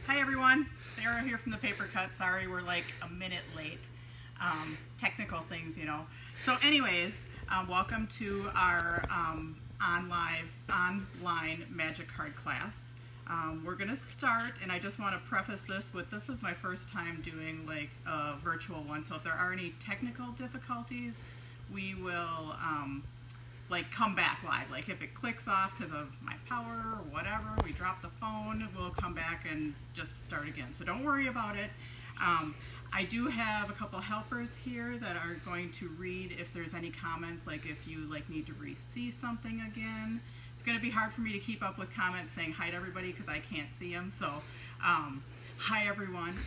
Hi everyone, Sarah here from the Paper Cut. Sorry we're like a minute late. Technical things, you know. So anyways, welcome to our online magic card class. We're going to start, and I just want to preface this with, this is my first time doing like a virtual one, so if there are any technical difficulties, we will like come back live. Like if it clicks off because of my power or whatever, we drop the phone, we'll come back and just start again. So don't worry about it. I do have a couple helpers here that are going to read if there's any comments, like if you like need to re-see something again. It's going to be hard for me to keep up with comments saying hi to everybody because I can't see them. So hi everyone.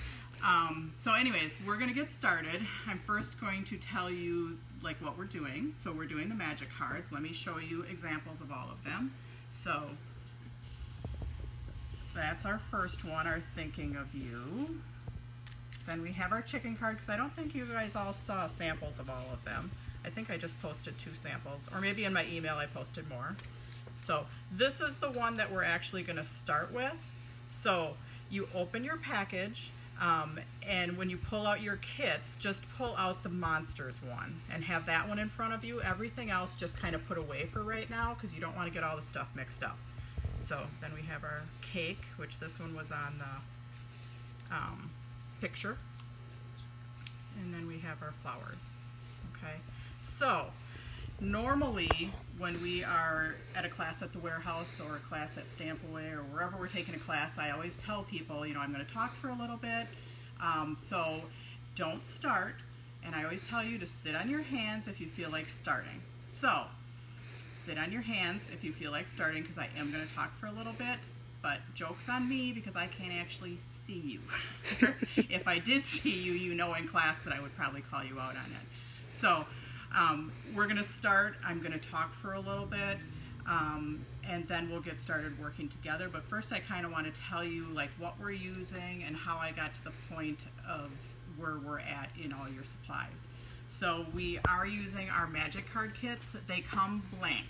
So anyways, we're going to get started. I'm first going to tell you like what we're doing. So we're doing the magic cards. Let me show you examples of all of them. So that's our first one, our Thinking of You. Then we have our chicken card, because I don't think you guys all saw samples of all of them. I think I just posted 2 samples, or maybe in my email I posted more. So this is the one that we're actually going to start with. So you open your package, and when you pull out your kits, just pull out the monsters one and have that one in front of you. Everything else just kind of put away for right now because you don't want to get all the stuff mixed up. So then we have our cake, which this one was on the picture. And then we have our flowers. Okay, so normally when we are at a class at the warehouse or a class at Stamp-A-Way or wherever we're taking a class, I always tell people, you know, I'm going to talk for a little bit, so don't start, and I always tell you to sit on your hands if you feel like starting. So sit on your hands if you feel like starting, because I am going to talk for a little bit, but joke's on me because I can't actually see you. If I did see you, you know in class that I would probably call you out on it. So we're going to start. I'm going to talk for a little bit, and then we'll get started working together. But first I kind of want to tell you like what we're using and how I got to the point of where we're at in all your supplies. So we are using our magic card kits. They come blank.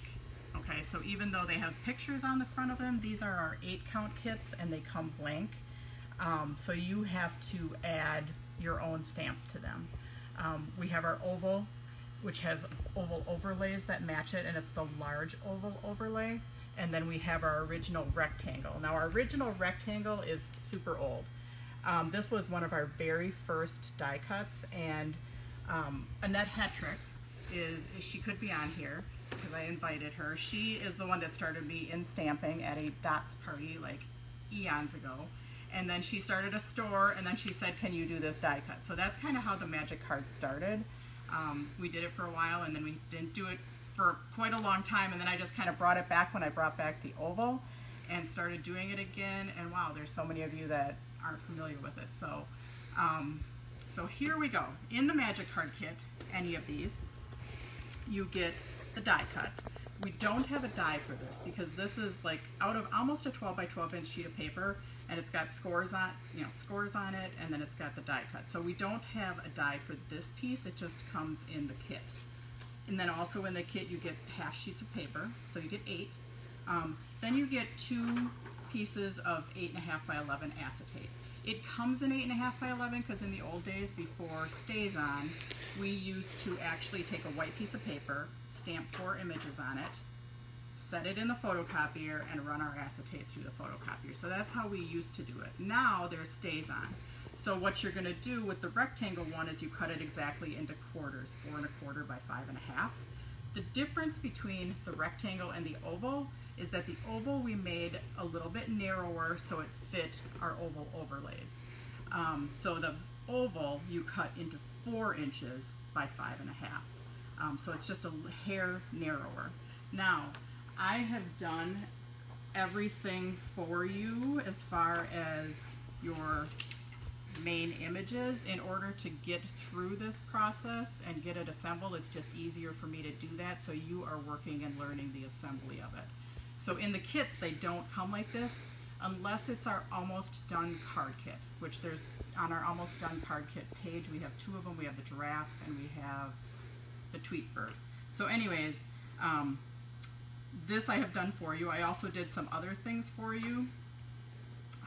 Okay, so even though they have pictures on the front of them, these are our 8-count kits and they come blank. So you have to add your own stamps to them. We have our oval, which has oval overlays that match it, and it's the large oval overlay. And then we have our original rectangle. Now our original rectangle is super old. This was one of our very first die cuts, and Annette Hetrick she could be on here because I invited her. She is the one that started me in stamping at a DOTS party like eons ago. And then she started a store, and then she said, can you do this die cut? So that's kind of how the magic card started. We did it for a while, and then we didn't do it for quite a long time, and then I just kind of brought it back when I brought back the oval and started doing it again, and wow, there's so many of you that aren't familiar with it. So, so here we go. In the magic card kit, any of these, you get the die cut. We don't have a die for this because this is like out of almost a 12 by 12 inch sheet of paper, and it's got scores on, scores on it, and then it's got the die cut. So we don't have a die for this piece. It just comes in the kit. And then also in the kit you get half sheets of paper, so you get 8. Then you get 2 pieces of 8.5 by 11 acetate. It comes in 8.5 by 11 because in the old days before StazOn, we used to actually take a white piece of paper, stamp 4 images on it, set it in the photocopier, and run our acetate through the photocopier. So that's how we used to do it. Now there's StazOn. So what you're going to do with the rectangle one is you cut it exactly into quarters, 4 1/4 by 5 1/2. The difference between the rectangle and the oval is that the oval we made a little bit narrower so it fit our oval overlays. So the oval you cut into 4 inches by 5 1/2. So it's just a hair narrower. Now, I have done everything for you as far as your main images. In order to get through this process and get it assembled, it's just easier for me to do that, so you are working and learning the assembly of it. So in the kits, they don't come like this unless it's our almost done card kit, which there's on our almost done card kit page, we have 2 of them. We have the giraffe and we have the tweet bird. So anyways, this I have done for you. I also did some other things for you.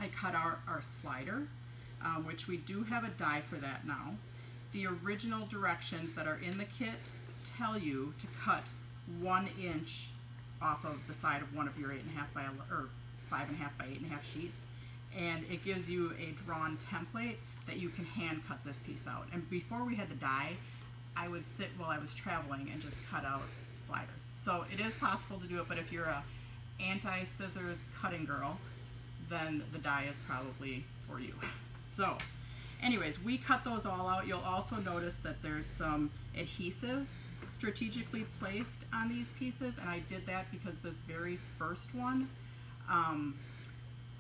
I cut out our slider, which we do have a die for that now. The original directions that are in the kit tell you to cut 1 inch off of the side of one of your 8.5 by 5.5 by 8.5 sheets, and it gives you a drawn template that you can hand cut this piece out. And before we had the die, I would sit while I was traveling and just cut out sliders. So it is possible to do it, but if you're a anti-scissors cutting girl, then the die is probably for you. So anyways, we cut those all out. You'll also notice that there's some adhesive strategically placed on these pieces, and I did that because this very first one,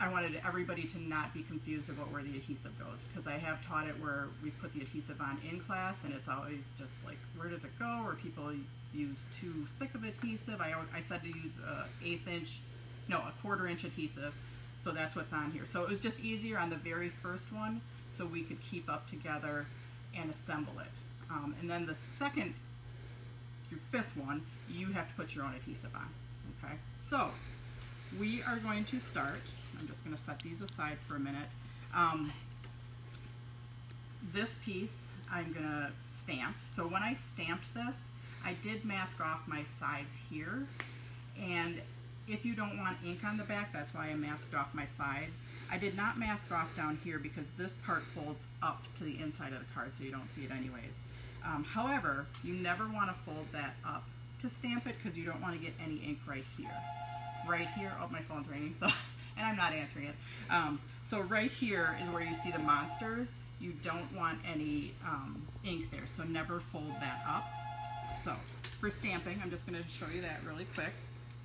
I wanted everybody to not be confused about where the adhesive goes, because I have taught it where we put the adhesive on in class and it's always just like, where does it go? Or people use too thick of adhesive. I said to use a 1/4 inch adhesive, so that's what's on here. So it was just easier on the very first one so we could keep up together and assemble it. And then the second through 5th one, you have to put your own adhesive on. Okay, so we are going to start. I'm just going to set these aside for a minute. This piece I'm going to stamp. So when I stamped this, I did mask off my sides here, and if you don't want ink on the back, that's why I masked off my sides. I did not mask off down here because this part folds up to the inside of the card, so you don't see it anyways. However, you never want to fold that up to stamp it because you don't want to get any ink right here. Right here, oh, my phone's ringing, so, and I'm not answering it. So right here is where you see the monsters. You don't want any ink there, so never fold that up. So for stamping, I'm just going to show you that really quick.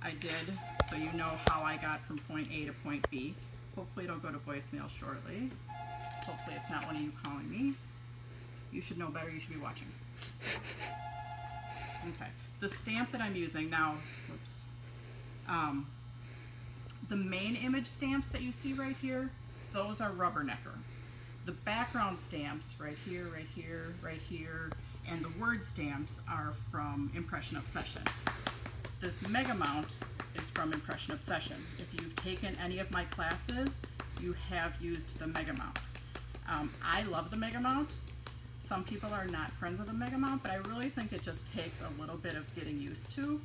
I did, so you know how I got from point A to point B. Hopefully it'll go to voicemail shortly. Hopefully it's not one of you calling me. You should know better, you should be watching. Okay, the stamp that I'm using now, whoops. The main image stamps that you see right here, those are Rubbernecker. The background stamps right here, right here, right here, and the word stamps are from Impression Obsession. This Mega Mount is from Impression Obsession. If you've taken any of my classes, you have used the Mega Mount. I love the Mega Mount. Some people are not friends of the Mega Mount, but I really think it just takes a little bit of getting used to.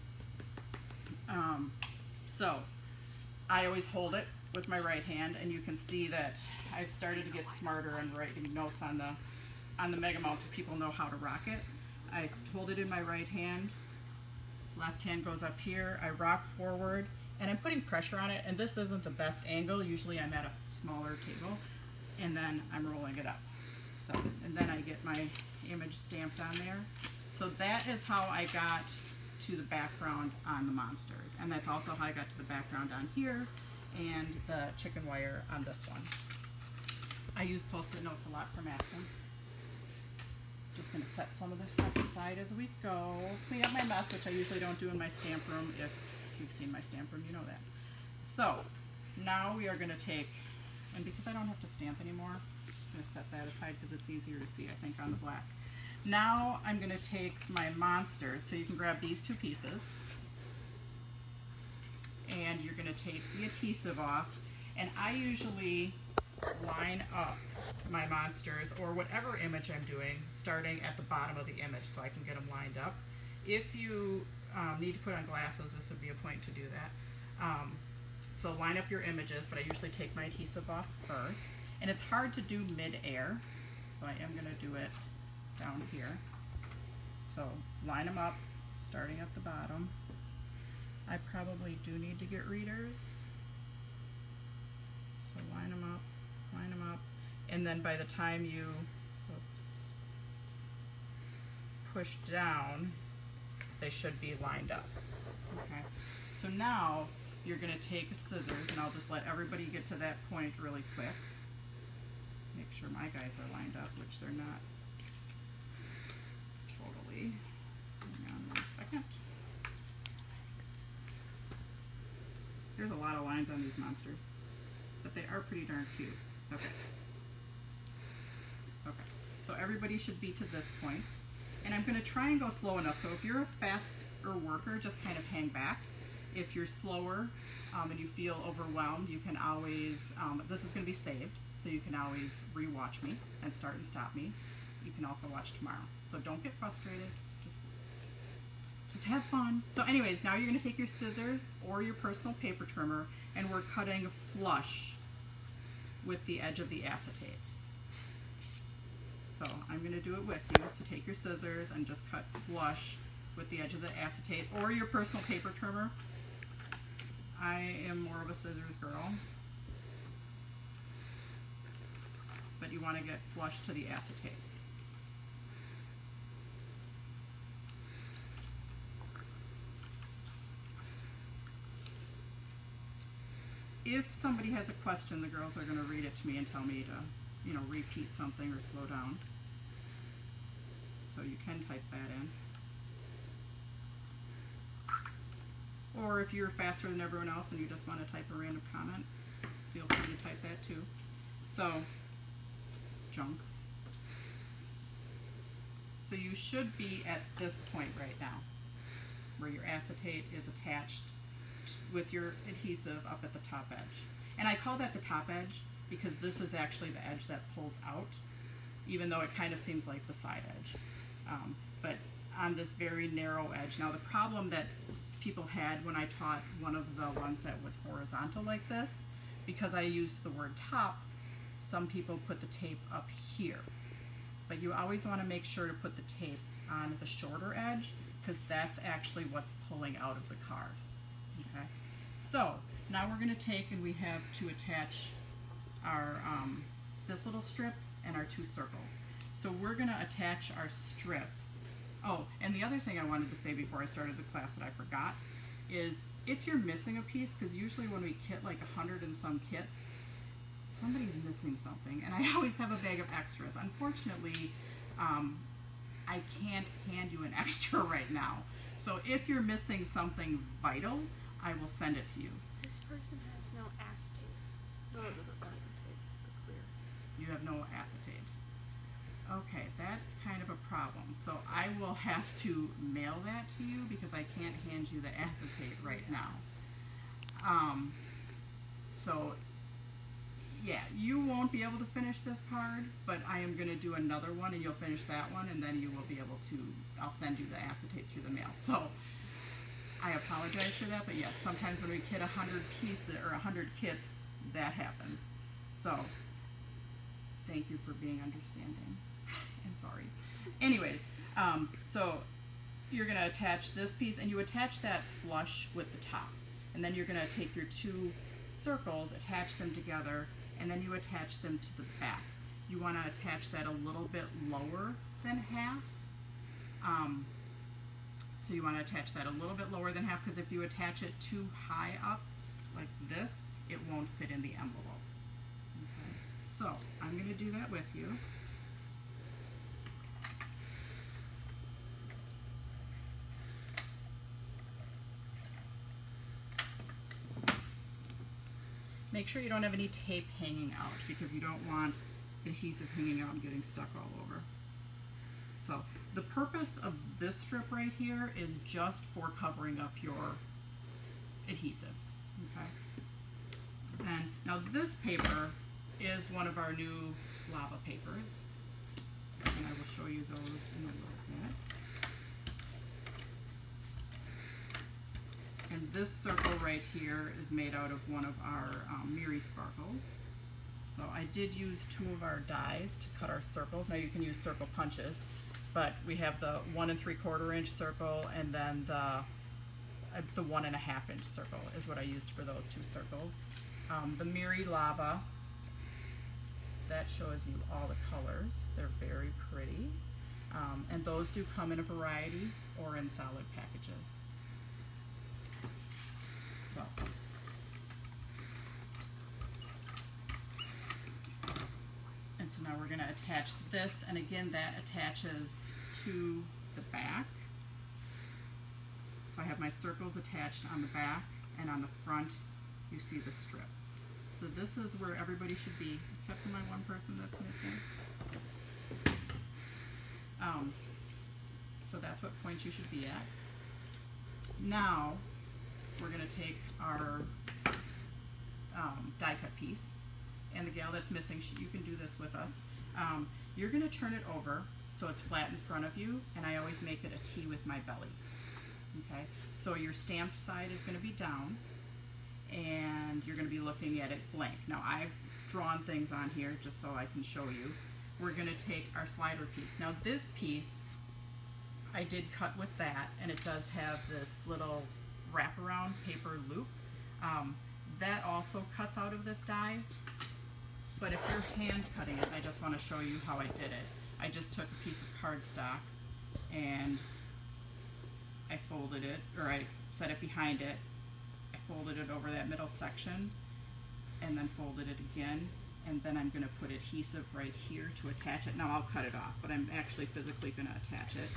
So I always hold it with my right hand, and you can see that I've started to get smarter and writing notes on the Mega Mount so people know how to rock it. I hold it in my right hand, left hand goes up here, I rock forward, and I'm putting pressure on it, and this isn't the best angle. Usually I'm at a smaller table, and then I'm rolling it up. So, and then I get my image stamped on there. So that is how I got to the background on the monsters, and that's also how I got to the background on here and the chicken wire on this one. I use Post-it notes a lot for masking. Just going to set some of this stuff aside as we go. Clean up my mess, which I usually don't do in my stamp room. If you've seen my stamp room, you know that. So now we are going to take, and because I don't have to stamp anymore, I'm just going to set that aside because it's easier to see, I think, on the black. Now I'm going to take my monsters, so you can grab these two pieces, and you're going to take the adhesive off, and I usually line up my monsters or whatever image I'm doing starting at the bottom of the image so I can get them lined up. If you need to put on glasses, this would be a point to do that. So line up your images, but I usually take my adhesive off first, and it's hard to do mid-air, so I am going to do it down here. So line them up starting at the bottom. I probably do need to get readers, so line them up, and then by the time you push down, they should be lined up. Okay, so now you're going to take scissors, and I'll just let everybody get to that point really quick. Make sure my guys are lined up, which they're not totally. Hang on 1 second. There's a lot of lines on these monsters, but they are pretty darn cute. Okay. Okay, so everybody should be to this point, and I'm going to try and go slow enough. So if you're a faster worker, just kind of hang back. If you're slower, and you feel overwhelmed, you can always, this is going to be saved, so you can always re-watch me and start and stop me. You can also watch tomorrow. So don't get frustrated, just have fun. So anyways, now you're going to take your scissors or your personal paper trimmer, and we're cutting flush with the edge of the acetate. So I'm going to do it with you. So take your scissors and just cut flush with the edge of the acetate or your personal paper trimmer. I am more of a scissors girl, but you want to get flush to the acetate. If somebody has a question, the girls are going to read it to me and tell me to, repeat something or slow down. So you can type that in. Or if you're faster than everyone else and you just want to type a random comment, feel free to type that too. So, junk. So you should be at this point right now, where your acetate is attached with your adhesive up at the top edge. And I call that the top edge because this is actually the edge that pulls out, even though it kind of seems like the side edge. But on this very narrow edge. Now the problem that people had when I taught one of the ones that was horizontal like this, because I used the word top, some people put the tape up here. But you always want to make sure to put the tape on the shorter edge, because that's actually what's pulling out of the card. Okay, so now we're going to take and we have to attach our this little strip and our two circles. So we're going to attach our strip. Oh, and the other thing I wanted to say before I started the class that I forgot is if you're missing a piece, because usually when we kit like 100 and some kits, somebody's missing something, and I always have a bag of extras. Unfortunately, I can't hand you an extra right now. So if you're missing something vital, I will send it to you. This person has no acetate. No, it's acetate, the clear. You have no acetate. Okay, that's kind of a problem. So I will have to mail that to you because I can't hand you the acetate right now. So yeah, you won't be able to finish this card, but I am going to do another one and you'll finish that one, and then you will be able to, I'll send you the acetate through the mail. So I apologize for that, but yes, sometimes when we kit 100 pieces or 100 kits, that happens. So thank you for being understanding and sorry. Anyways, so you're going to attach this piece, and you attach that flush with the top, and then you're going to take your two circles, attach them together, and then you attach them to the back. You want to attach that a little bit lower than half. So you want to attach that a little bit lower than half, because if you attach it too high up like this, it won't fit in the envelope. Okay. So I'm going to do that with you. Make sure you don't have any tape hanging out, because you don't want adhesive hanging out and getting stuck all over. So the purpose of this strip right here is just for covering up your adhesive. Okay. And now this paper is one of our new lava papers, and I will show you those in a little bit. And this circle right here is made out of one of our Miri sparkles. So I did use two of our dies to cut our circles. Now you can use circle punches, but we have the 1 3/4 inch circle, and then the 1 1/2 inch circle is what I used for those two circles. The Miri lava, that shows you all the colors. They're very pretty. And those do come in a variety or in solid packages. So, and so now we're going to attach this, and again that attaches to the back. So I have my circles attached on the back, and on the front you see the strip. So this is where everybody should be, except for my one person that's missing. So that's what point you should be at. Now we're going to take our die cut piece. And the gal that's missing, you can do this with us. You're going to turn it over so it's flat in front of you, and I always make it a T with my belly. Okay, so your stamped side is going to be down, and you're going to be looking at it blank. Now I've drawn things on here just so I can show you. We're going to take our slider piece. Now this piece I did cut with that, and it does have this little wraparound paper loop. That also cuts out of this die, but if you're hand cutting it, I just want to show you how I did it. I just took a piece of cardstock and I folded it, or I set it behind it. I folded it over that middle section and then folded it again, and then I'm going to put adhesive right here to attach it. Now I'll cut it off, but I'm actually physically going to attach it.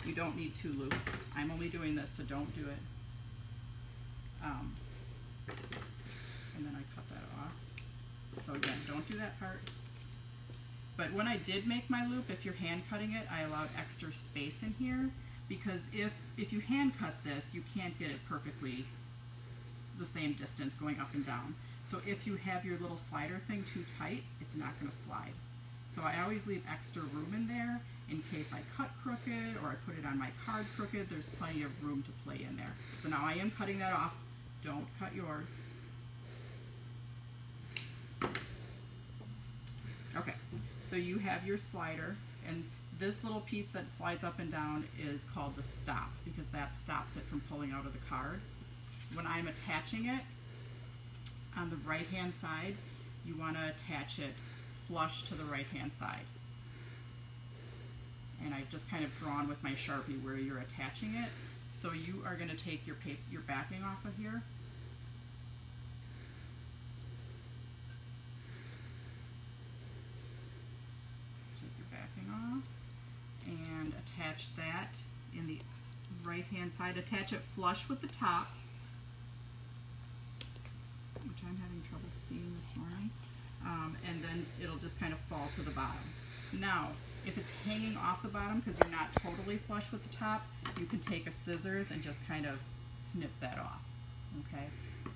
You don't need 2 loops. I'm only doing this, so don't do it. And then I cut that off. So again, don't do that part. But when I did make my loop, if you're hand cutting it, I allowed extra space in here, because if you hand cut this, you can't get it perfectly the same distance going up and down. So if you have your little slider thing too tight, it's not going to slide. So I always leave extra room in there in case I cut crooked or I put it on my card crooked. There's plenty of room to play in there. So now I am cutting that off. Don't cut yours. Okay, so you have your slider, and this little piece that slides up and down is called the stop, because that stops it from pulling out of the card. When I'm attaching it, on the right hand side, you want to attach it flush to the right hand side. And I've just kind of drawn with my Sharpie where you're attaching it. So you are going to take your backing off of here. Take your backing off and attach that in the right hand side. Attach it flush with the top, which I'm having trouble seeing this morning. And then it'll just kind of fall to the bottom. Now, if it's hanging off the bottom because you're not totally flush with the top, you can take a scissors and just kind of snip that off, okay?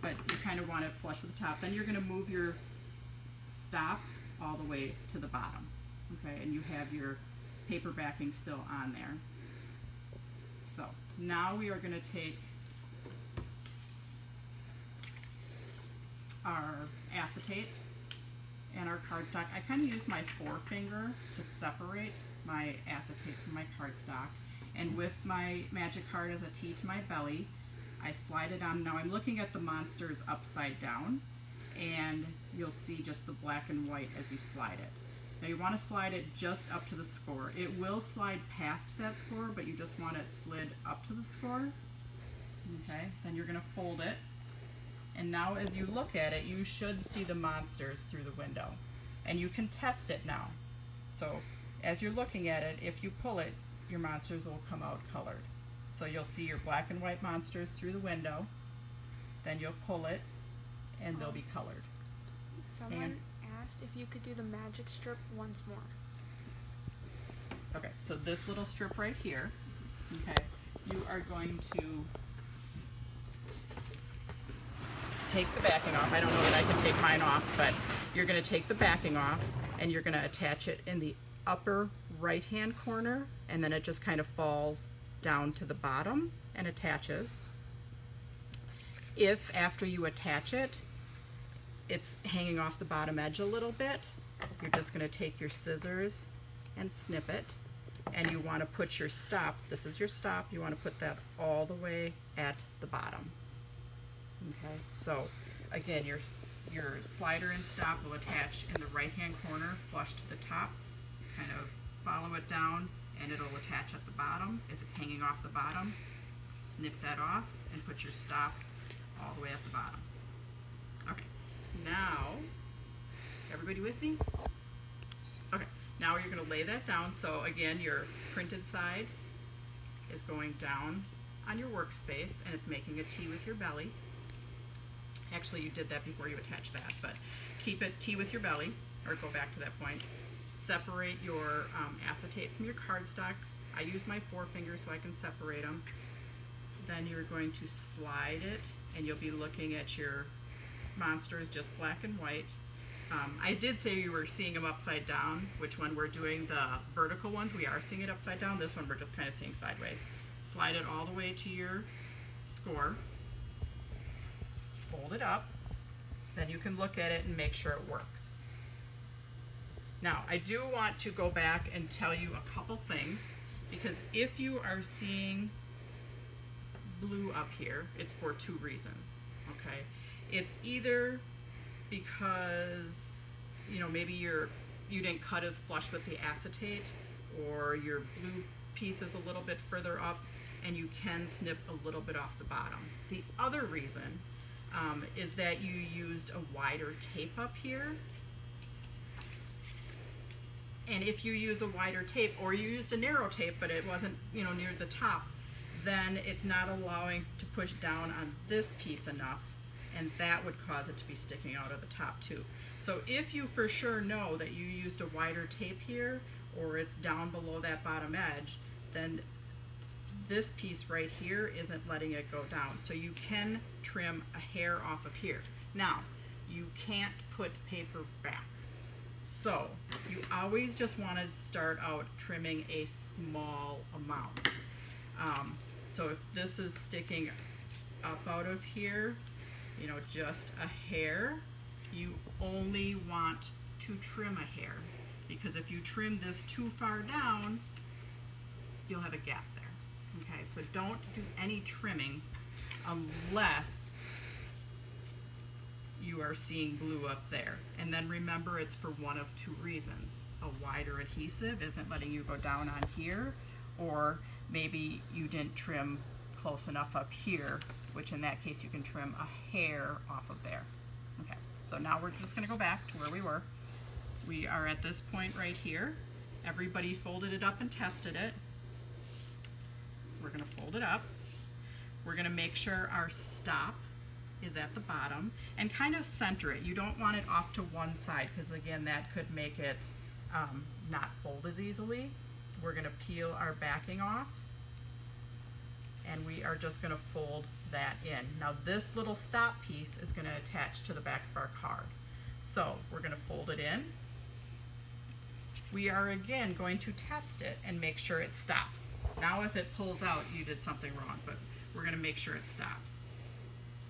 But you kind of want it flush with the top. Then you're going to move your stop all the way to the bottom, okay? And you have your paper backing still on there. So now we are going to take our acetate and our cardstock. I kind of use my forefinger to separate my acetate from my cardstock, and with my magic card as a T to my belly, I slide it on. Now I'm looking at the monsters upside down, and you'll see just the black and white as you slide it. Now you want to slide it just up to the score. It will slide past that score, but you just want it slid up to the score. Okay, then you're going to fold it. And now as you look at it, you should see the monsters through the window. And you can test it now. So as you're looking at it, if you pull it, your monsters will come out colored. So you'll see your black and white monsters through the window. Then you'll pull it, and they'll be colored. Someone asked if you could do the magic strip once more. Okay, so this little strip right here, okay, you are going to take the backing off. I don't know that I can take mine off, but you're going to take the backing off and you're going to attach it in the upper right hand corner, and then it just kind of falls down to the bottom and attaches. If after you attach it, it's hanging off the bottom edge a little bit, you're just going to take your scissors and snip it, and you want to put your stop, this is your stop, you want to put that all the way at the bottom. Okay, so again, your slider and stop will attach in the right hand corner flush to the top. Kind of follow it down and it'll attach at the bottom. If it's hanging off the bottom, snip that off and put your stop all the way at the bottom. Okay, now, everybody with me? Okay, now you're going to lay that down. So again, your printed side is going down on your workspace and it's making a T with your belly. Actually, you did that before you attached that, but keep it T with your belly, or go back to that point. Separate your acetate from your cardstock. I use my forefinger so I can separate them. Then you're going to slide it, and you'll be looking at your monster is just black and white. I did say you were seeing them upside down, which when we're doing the vertical ones, we are seeing it upside down. This one we're just kind of seeing sideways. Slide it all the way to your score. Fold it up. Then you can look at it and make sure it works. Now, I do want to go back and tell you a couple things, because if you are seeing blue up here, it's for two reasons, okay? It's either because, you know, maybe you didn't cut as flush with the acetate, or your blue piece is a little bit further up and you can snip a little bit off the bottom. The other reason is that you used a wider tape up here. And if you use a wider tape, or you used a narrow tape but it wasn't, you know, near the top, then it's not allowing to push down on this piece enough, and that would cause it to be sticking out of the top too. So if you for sure know that you used a wider tape here, or it's down below that bottom edge, then this piece right here isn't letting it go down. So you can trim a hair off of here. Now, you can't put paper back. So you always just want to start out trimming a small amount. So if this is sticking up out of here, you know, just a hair, you only want to trim a hair, because if you trim this too far down, you'll have a gap there. Okay, so don't do any trimming unless you are seeing blue up there. And then remember, it's for one of two reasons. A wider adhesive isn't letting you go down on here, or maybe you didn't trim close enough up here, which in that case you can trim a hair off of there. Okay, so now we're just gonna go back to where we were. We are at this point right here. Everybody folded it up and tested it. We're gonna fold it up. We're gonna make sure our stop is at the bottom and kind of center it. You don't want it off to one side, because again, that could make it not fold as easily. We're gonna peel our backing off, and we are just gonna fold that in. Now this little stop piece is gonna attach to the back of our card. So we're gonna fold it in. We are again going to test it and make sure it stops. Now if it pulls out, you did something wrong, but we're gonna make sure it stops.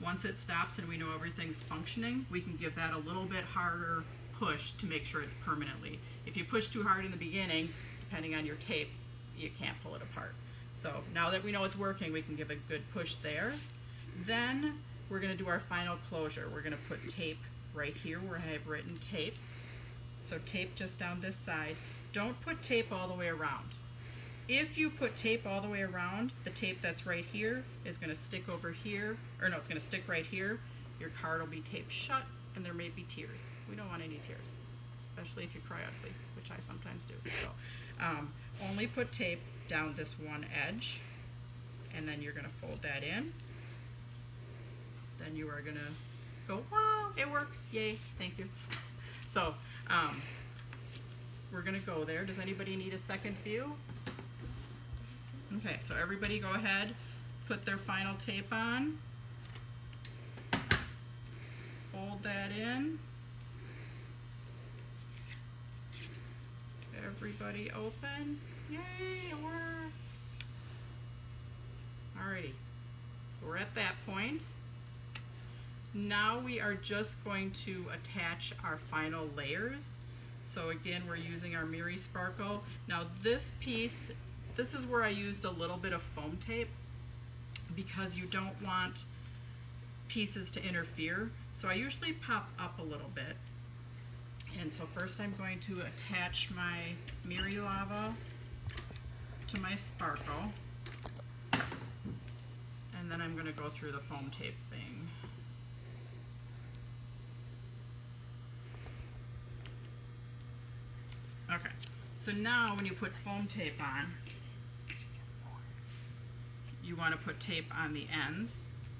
Once it stops and we know everything's functioning, we can give that a little bit harder push to make sure it's permanently. If you push too hard in the beginning, depending on your tape, you can't pull it apart. So now that we know it's working, we can give a good push there. Then we're gonna do our final closure. We're gonna put tape right here where I have written tape. So tape just down this side. Don't put tape all the way around. If you put tape all the way around, the tape that's right here is gonna stick over here, or no, it's gonna stick right here. Your card will be taped shut, and there may be tears. We don't want any tears, especially if you cry ugly, which I sometimes do. So only put tape down this one edge, and then you're gonna fold that in. Then you are gonna go, wow, it works, yay, thank you. So we're gonna go there. Does anybody need a second view? Okay, so everybody go ahead, put their final tape on, fold that in. Everybody open. Yay, it works. Alrighty, so we're at that point. Now we are just going to attach our final layers. So again, we're using our Miri Sparkle. Now this piece, this is where I used a little bit of foam tape, because you don't want pieces to interfere. So I usually pop up a little bit. And so first I'm going to attach my Miri Lava to my sparkle. And then I'm going to go through the foam tape thing. Okay, so now when you put foam tape on, you want to put tape on the ends.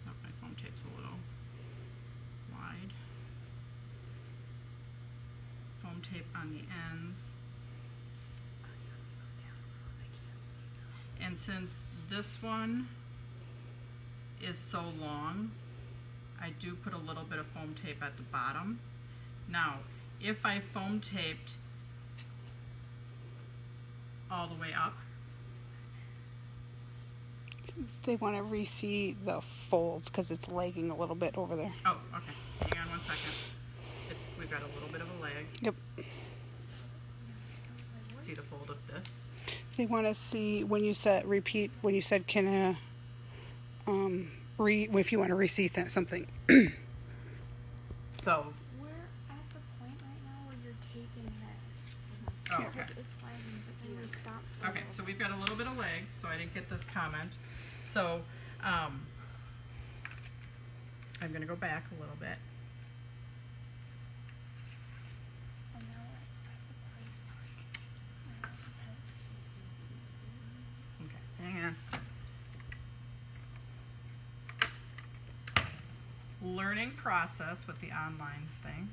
Oh, my foam tape's a little wide. Foam tape on the ends. And since this one is so long, I do put a little bit of foam tape at the bottom. Now, if I foam taped all the way up, They want to re-see the folds because it's lagging a little bit over there. oh, okay, hang on one second. We've got a little bit of a lag. Yep. See the fold of this? They want to see when you said repeat, when you said can if you want to re-see something. So, We're at the point right now where you're taping this. oh, Yeah. okay. It's lagging, but then we stop. Okay, so we've got a little bit of lag, so I didn't get this comment. So, I'm going to go back a little bit. And now we're at the point. Okay, hang on. Learning process with the online thing.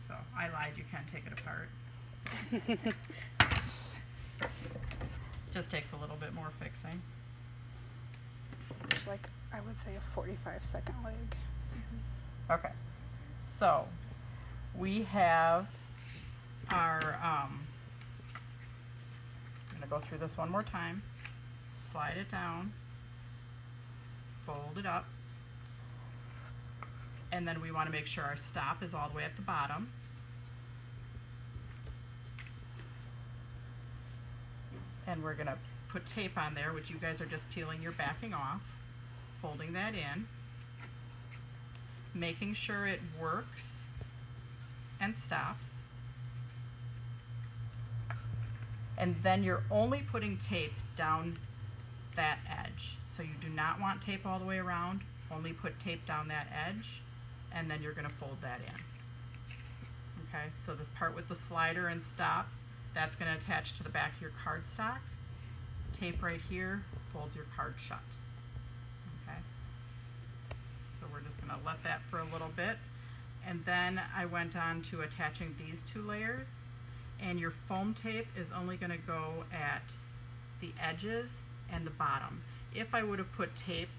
So, I lied, you can take it apart. Just takes a little bit more fixing. It's like, I would say a 45-second lag. Okay, so we have our, I'm gonna go through this one more time. Slide it down, fold it up, and then we want to make sure our stop is all the way at the bottom. And we're gonna put tape on there, which you guys are just peeling your backing off, folding that in, making sure it works and stops. And then you're only putting tape down that edge. So you do not want tape all the way around, only put tape down that edge, and then you're gonna fold that in. Okay, so the part with the slider and stop, that's gonna attach to the back of your cardstock. Tape right here folds your card shut. Okay, so we're just gonna let that for a little bit. And then I went on to attaching these two layers, and your foam tape is only gonna go at the edges and the bottom. If I would have put tape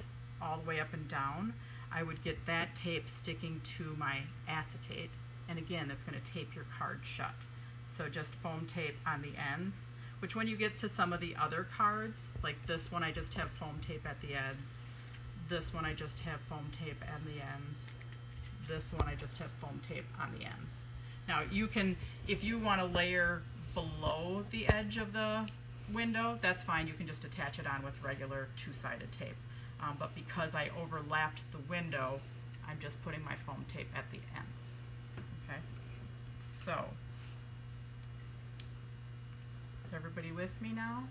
all the way up and down, I would get that tape sticking to my acetate, and again, it's gonna tape your card shut. So just foam tape on the ends, which when you get to some of the other cards, like this one I just have foam tape at the ends, this one I just have foam tape at the ends, this one I just have foam tape on the ends. Now you can, if you want to layer below the edge of the window, that's fine, you can just attach it on with regular two-sided tape. But because I overlapped the window, I'm just putting my foam tape at the ends. Okay, so is everybody with me now?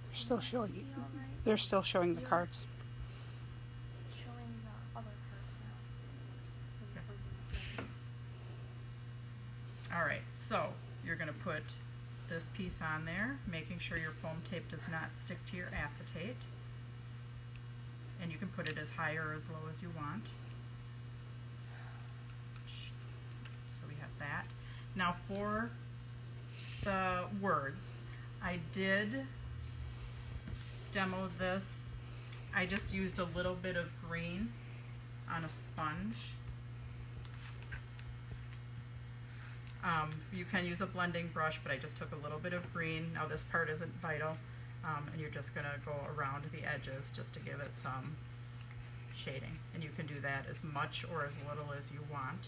They're still showing you. See all right? They're still showing the cards. Showing the other cards now. All right, so you're going to put this piece on there, making sure your foam tape does not stick to your acetate. And you can put it as high or as low as you want. So we have that. Now for the words, I did demo this. I just used a little bit of green on a sponge. You can use a blending brush, but I just took a little bit of green. Now this part isn't vital, and you're just gonna go around the edges just to give it some shading. And you can do that as much or as little as you want.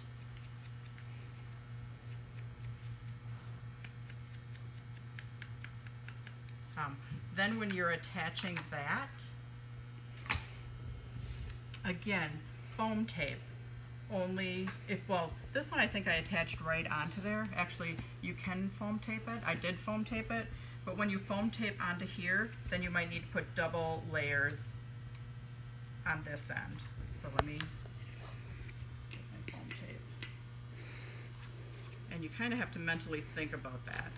Then when you're attaching that, again, foam tape. Only if, well, this one I think I attached right onto there. Actually, you can foam tape it. I did foam tape it, but when you foam tape onto here, then you might need to put double layers on this end. So let me get my foam tape. And you kind of have to mentally think about that,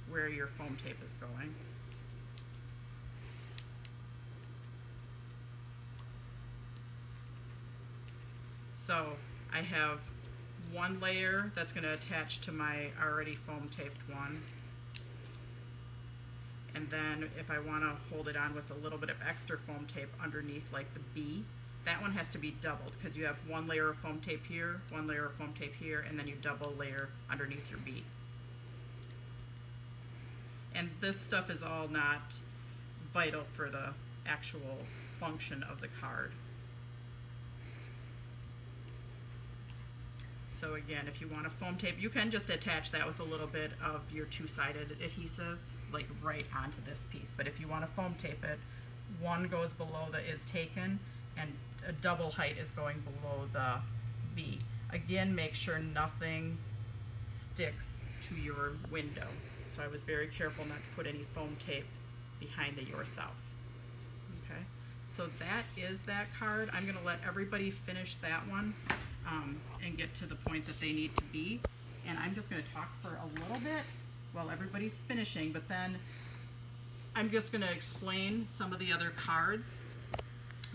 where your foam tape is going. So I have one layer that's going to attach to my already foam taped one. And then if I want to hold it on with a little bit of extra foam tape underneath, like the B, that one has to be doubled because you have one layer of foam tape here, one layer of foam tape here, and then you double layer underneath your B. And this stuff is all not vital for the actual function of the card. So again, if you want a foam tape, you can just attach that with a little bit of your two-sided adhesive, like right onto this piece. But if you want to foam tape it, one goes below the is taken, and a double height is going below the B. Again, make sure nothing sticks to your window. So I was very careful not to put any foam tape behind the yourself. Okay, so that is that card. I'm going to let everybody finish that one and get to the point that they need to be. And I'm just going to talk for a little bit while everybody's finishing, but then I'm just going to explain some of the other cards,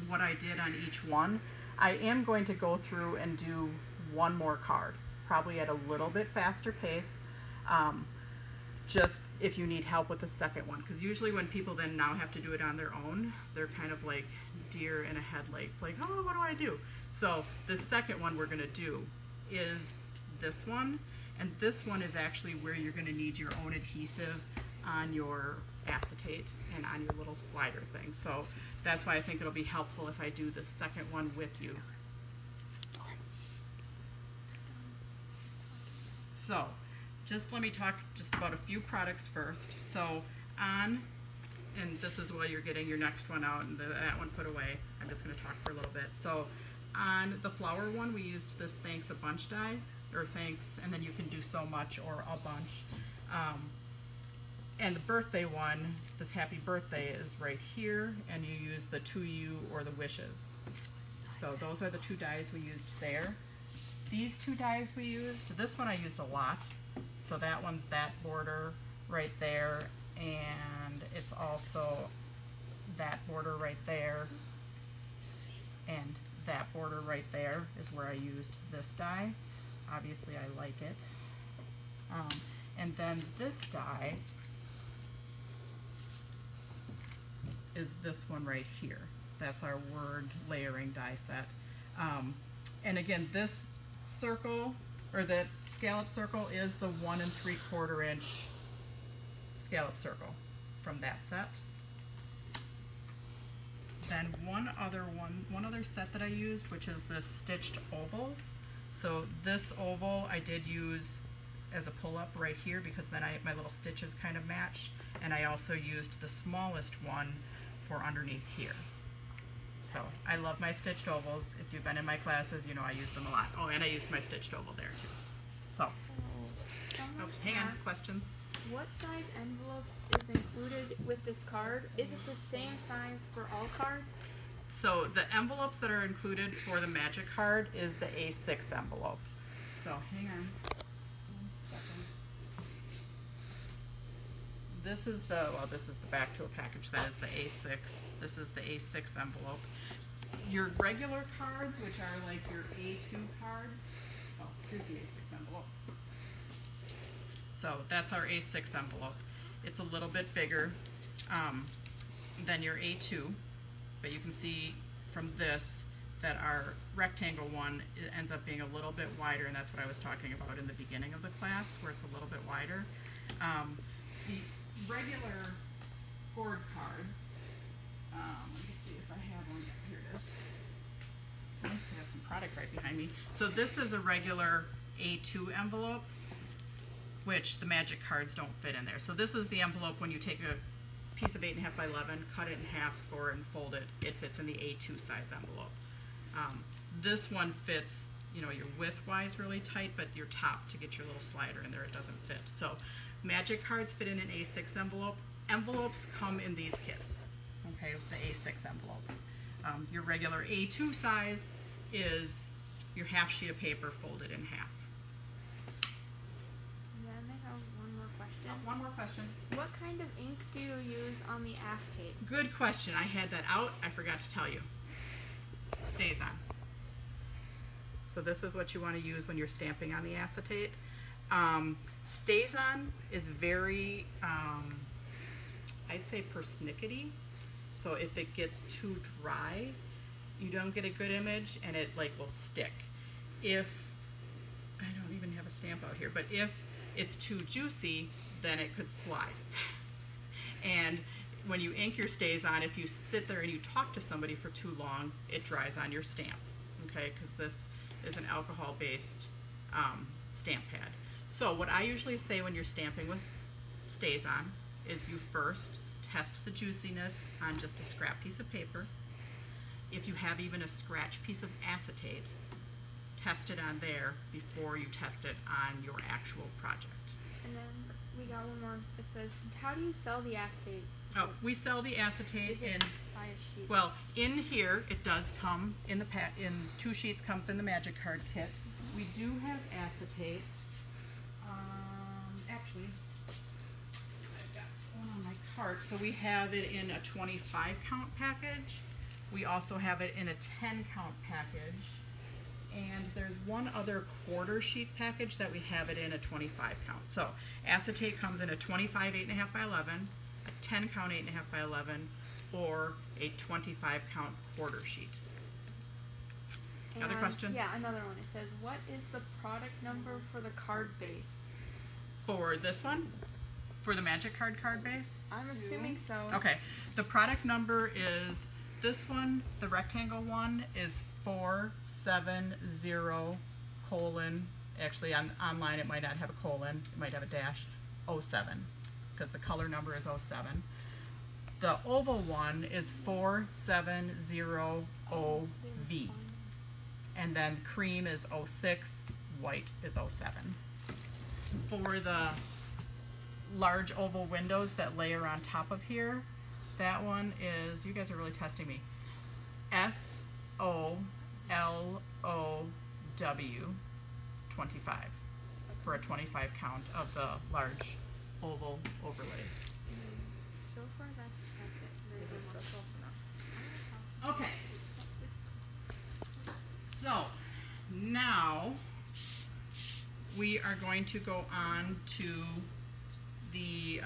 what I did on each one. I am going to go through and do one more card, probably at a little bit faster pace, just if you need help with the second one, because usually when people then now have to do it on their own, they're kind of like deer in a headlights, like, oh, what do I do? So the second one we're going to do is this one, and this one is actually where you're going to need your own adhesive on your acetate and on your little slider thing. So that's why I think it'll be helpful if I do the second one with you. So just let me talk just about a few products first. So on, and this is while you're getting your next one out and that one put away, I'm just going to talk for a little bit. So on the flower one, we used this Thanks a Bunch die, or thanks, and then you can do so much or a bunch. And the birthday one, this happy birthday, is right here, and you use the to you or the wishes. So those are the two dies we used there. These two dies we used, this one I used a lot. So that one's that border right there, and it's also that border right there, and that border right there is where I used this die. Obviously I like it. And then this die is this one right here. That's our word layering die set. And again, this circle, or the scallop circle, is the 1 3/4 inch scallop circle from that set. Then one other set that I used, which is the stitched ovals. So this oval I did use as a pull-up right here because then my little stitches kind of match, and I also used the smallest one for underneath here. So I love my stitched ovals. If you've been in my classes, you know I use them a lot. Oh, and I used my stitched oval there too. So, oh, hang on, questions? What size envelopes is included with this card? Is it the same size for all cards? So the envelopes that are included for the magic card is the A6 envelope. So hang on 1 second. This is the back to a package. That is the A6. This is the A6 envelope. Your regular cards, which are like your A2 cards, oh, here's the A6 envelope. So that's our A6 envelope. It's a little bit bigger than your A2, but you can see from this that our rectangle one ends up being a little bit wider, and that's what I was talking about in the beginning of the class, where it's a little bit wider. The regular scored cards, let me see if I have one yet. Here it is. Nice to have some product right behind me. So this is a regular A2 envelope, which the magic cards don't fit in there. So this is the envelope when you take a piece of 8.5 by 11, cut it in half, score it, and fold it. It fits in the A2 size envelope. This one fits, you know, your width-wise really tight, but your top to get your little slider in there, it doesn't fit. So magic cards fit in an A6 envelope. Envelopes come in these kits, okay, the A6 envelopes. Your regular A2 size is your half sheet of paper folded in half. Then I have one more question. One more question. What kind of ink do you use on the acetate? Good question. I had that out. I forgot to tell you. StazOn. So So this is what you want to use when you're stamping on the acetate. StazOn is very, I'd say persnickety. So if it gets too dry, you don't get a good image and it like will stick. If, I don't even have a stamp out here, but if it's too juicy, then it could slide. And when you ink your StazOn, if you sit there and you talk to somebody for too long, it dries on your stamp, okay? Because this is an alcohol-based stamp pad. So what I usually say when you're stamping with StazOn is you first test the juiciness on just a scrap piece of paper. If you have even a scratch piece of acetate, test it on there before you test it on your actual project. And then we got one more. It says, how do you sell the acetate? Oh, we sell the acetate Is it in, by a sheet? well, in here it does come in the in 2 sheets comes in the Magic Card kit. We do have acetate. Actually, I've got one on my cart. So we have it in a 25 count package. We also have it in a 10 count package. And there's one other quarter sheet package that we have it in a 25 count. So acetate comes in a 25 8.5 by 11, a 10 count 8.5 by 11, or a 25 count quarter sheet. Another And, question? Yeah, another one. It says, what is the product number for the card base? For this one? For the Magic Card base? I'm assuming so. Okay, the product number is this one, the rectangle one, is 470 colon, actually online it might not have a colon, it might have a dash, 07, because the color number is 07. The oval one is 4700V, and then cream is 06, white is 07. For the large oval windows that layer on top of here, that one is, you guys are really testing me, SOLOW 25 for a 25 count of the large oval overlays. So far, that's it. There's one more close enough. Okay, so now we are going to go on to the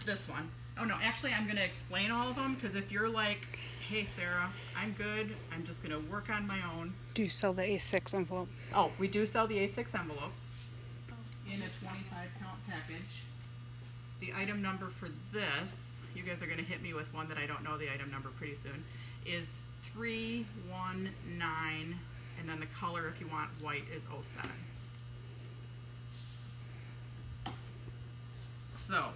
this one. Oh no, actually I'm going to explain all of them, because if you're like, hey Sarah, I'm good, I'm just going to work on my own. Do you sell the A6 envelope? Oh, we do sell the A6 envelopes in a 25 count package. The item number for this, you guys are going to hit me with one that I don't know the item number pretty soon, is 319, and then the color, if you want white, is 07. So,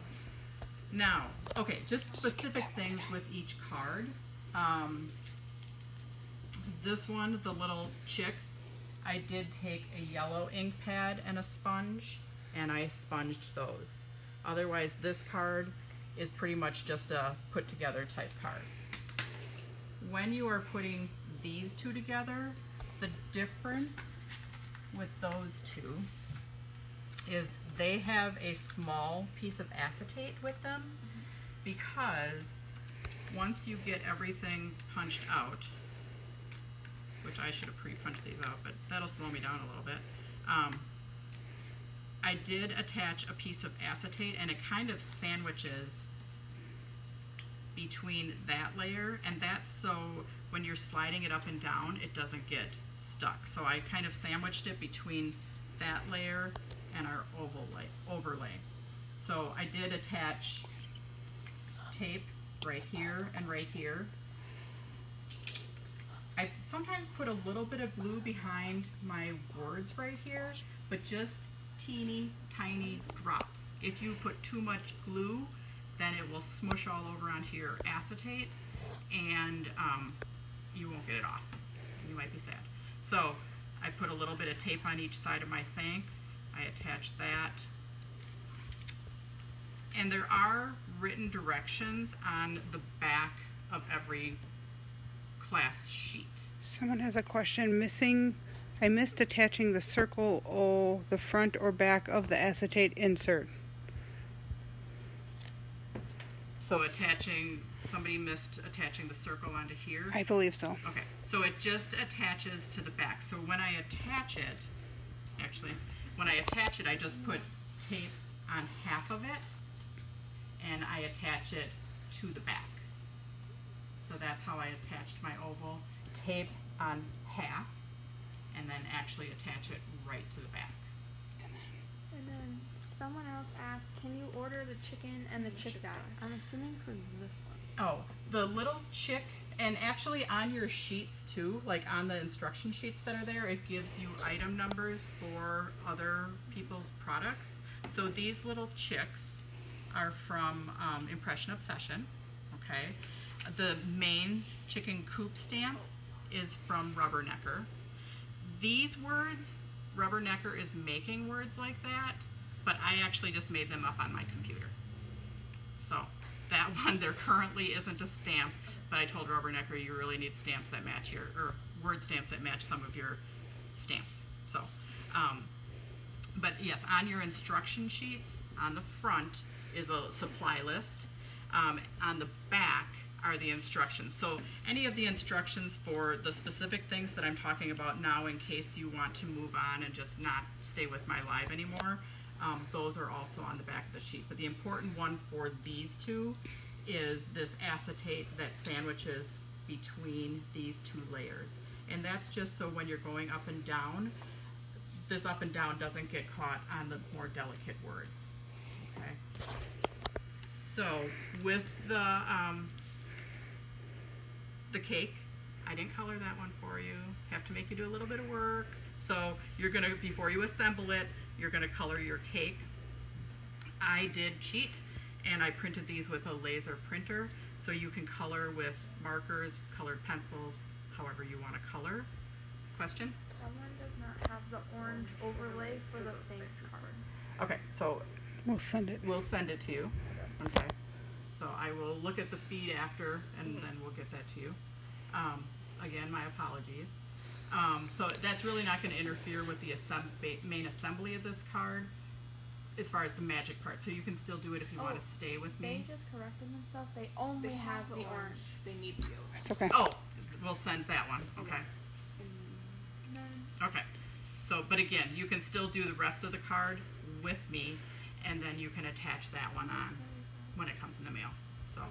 now, okay, just specific things with each card. This one, the little chicks, I did take a yellow ink pad and a sponge, and I sponged those. Otherwise, this card is pretty much just a put together type card. When you are putting these two together, the difference with those two is they have a small piece of acetate with them, because once you get everything punched out, which I should have pre-punched these out, but that'll slow me down a little bit. I did attach a piece of acetate, and it kind of sandwiches between that layer, and that's so when you're sliding it up and down, it doesn't get stuck. So I kind of sandwiched it between that layer and our overlay. So I did attach tape right here and right here. I sometimes put a little bit of glue behind my words right here, but just teeny tiny drops. If you put too much glue, then it will smush all over onto your acetate, and you won't get it off. You might be sad. So I put a little bit of tape on each side of my thanks. I attached that. And there are written directions on the back of every class sheet. Someone has a question. I missed attaching the circle O, the front or back of the acetate insert. So somebody missed attaching the circle onto here. I believe so. Okay, so it just attaches to the back. So when I attach it, I just put tape on half of it, and I attach it to the back. So that's how I attached my oval. Tape on half, and then actually attach it right to the back. And then someone else asked, can you order the chicken and the chick dye? I'm assuming for this one. Oh, the little chick, and actually on your sheets too, like on the instruction sheets that are there, it gives you item numbers for other people's products. So these little chicks are from Impression Obsession, okay? The main chicken coop stamp is from Rubbernecker. These words, Rubbernecker is making words like that, but I actually just made them up on my computer. So that one, there currently isn't a stamp, but I told Rubbernecker you really need stamps that match or word stamps that match some of your stamps. So, but yes, on your instruction sheets, on the front is a supply list. On the back are the instructions. So any of the instructions for the specific things that I'm talking about now, in case you want to move on and just not stay with my live anymore, those are also on the back of the sheet. But the important one for these two is this acetate that sandwiches between these two layers. And that's just so when you're going up and down, this up and down doesn't get caught on the more delicate words. Okay. So with the cake, I didn't color that one for you. Have to make you do a little bit of work. So you're gonna, before you assemble it, you're gonna color your cake. I did cheat, and I printed these with a laser printer, so you can color with markers, colored pencils, however you want to color. Question? Someone does not have the orange overlay for the thanks card. Okay, so We'll send it. we'll send it to you. Okay. So I will look at the feed after, and then we'll get that to you. Again, my apologies. So that's really not going to interfere with the main assembly of this card as far as the magic part. So you can still do it if you want to stay with me. They just corrected themselves. They only have the orange. They need the yellow. It's okay. Oh, we'll send that one. Okay. And then Okay. So, but again, you can still do the rest of the card with me, and then you can attach that one on when it comes in the mail. So,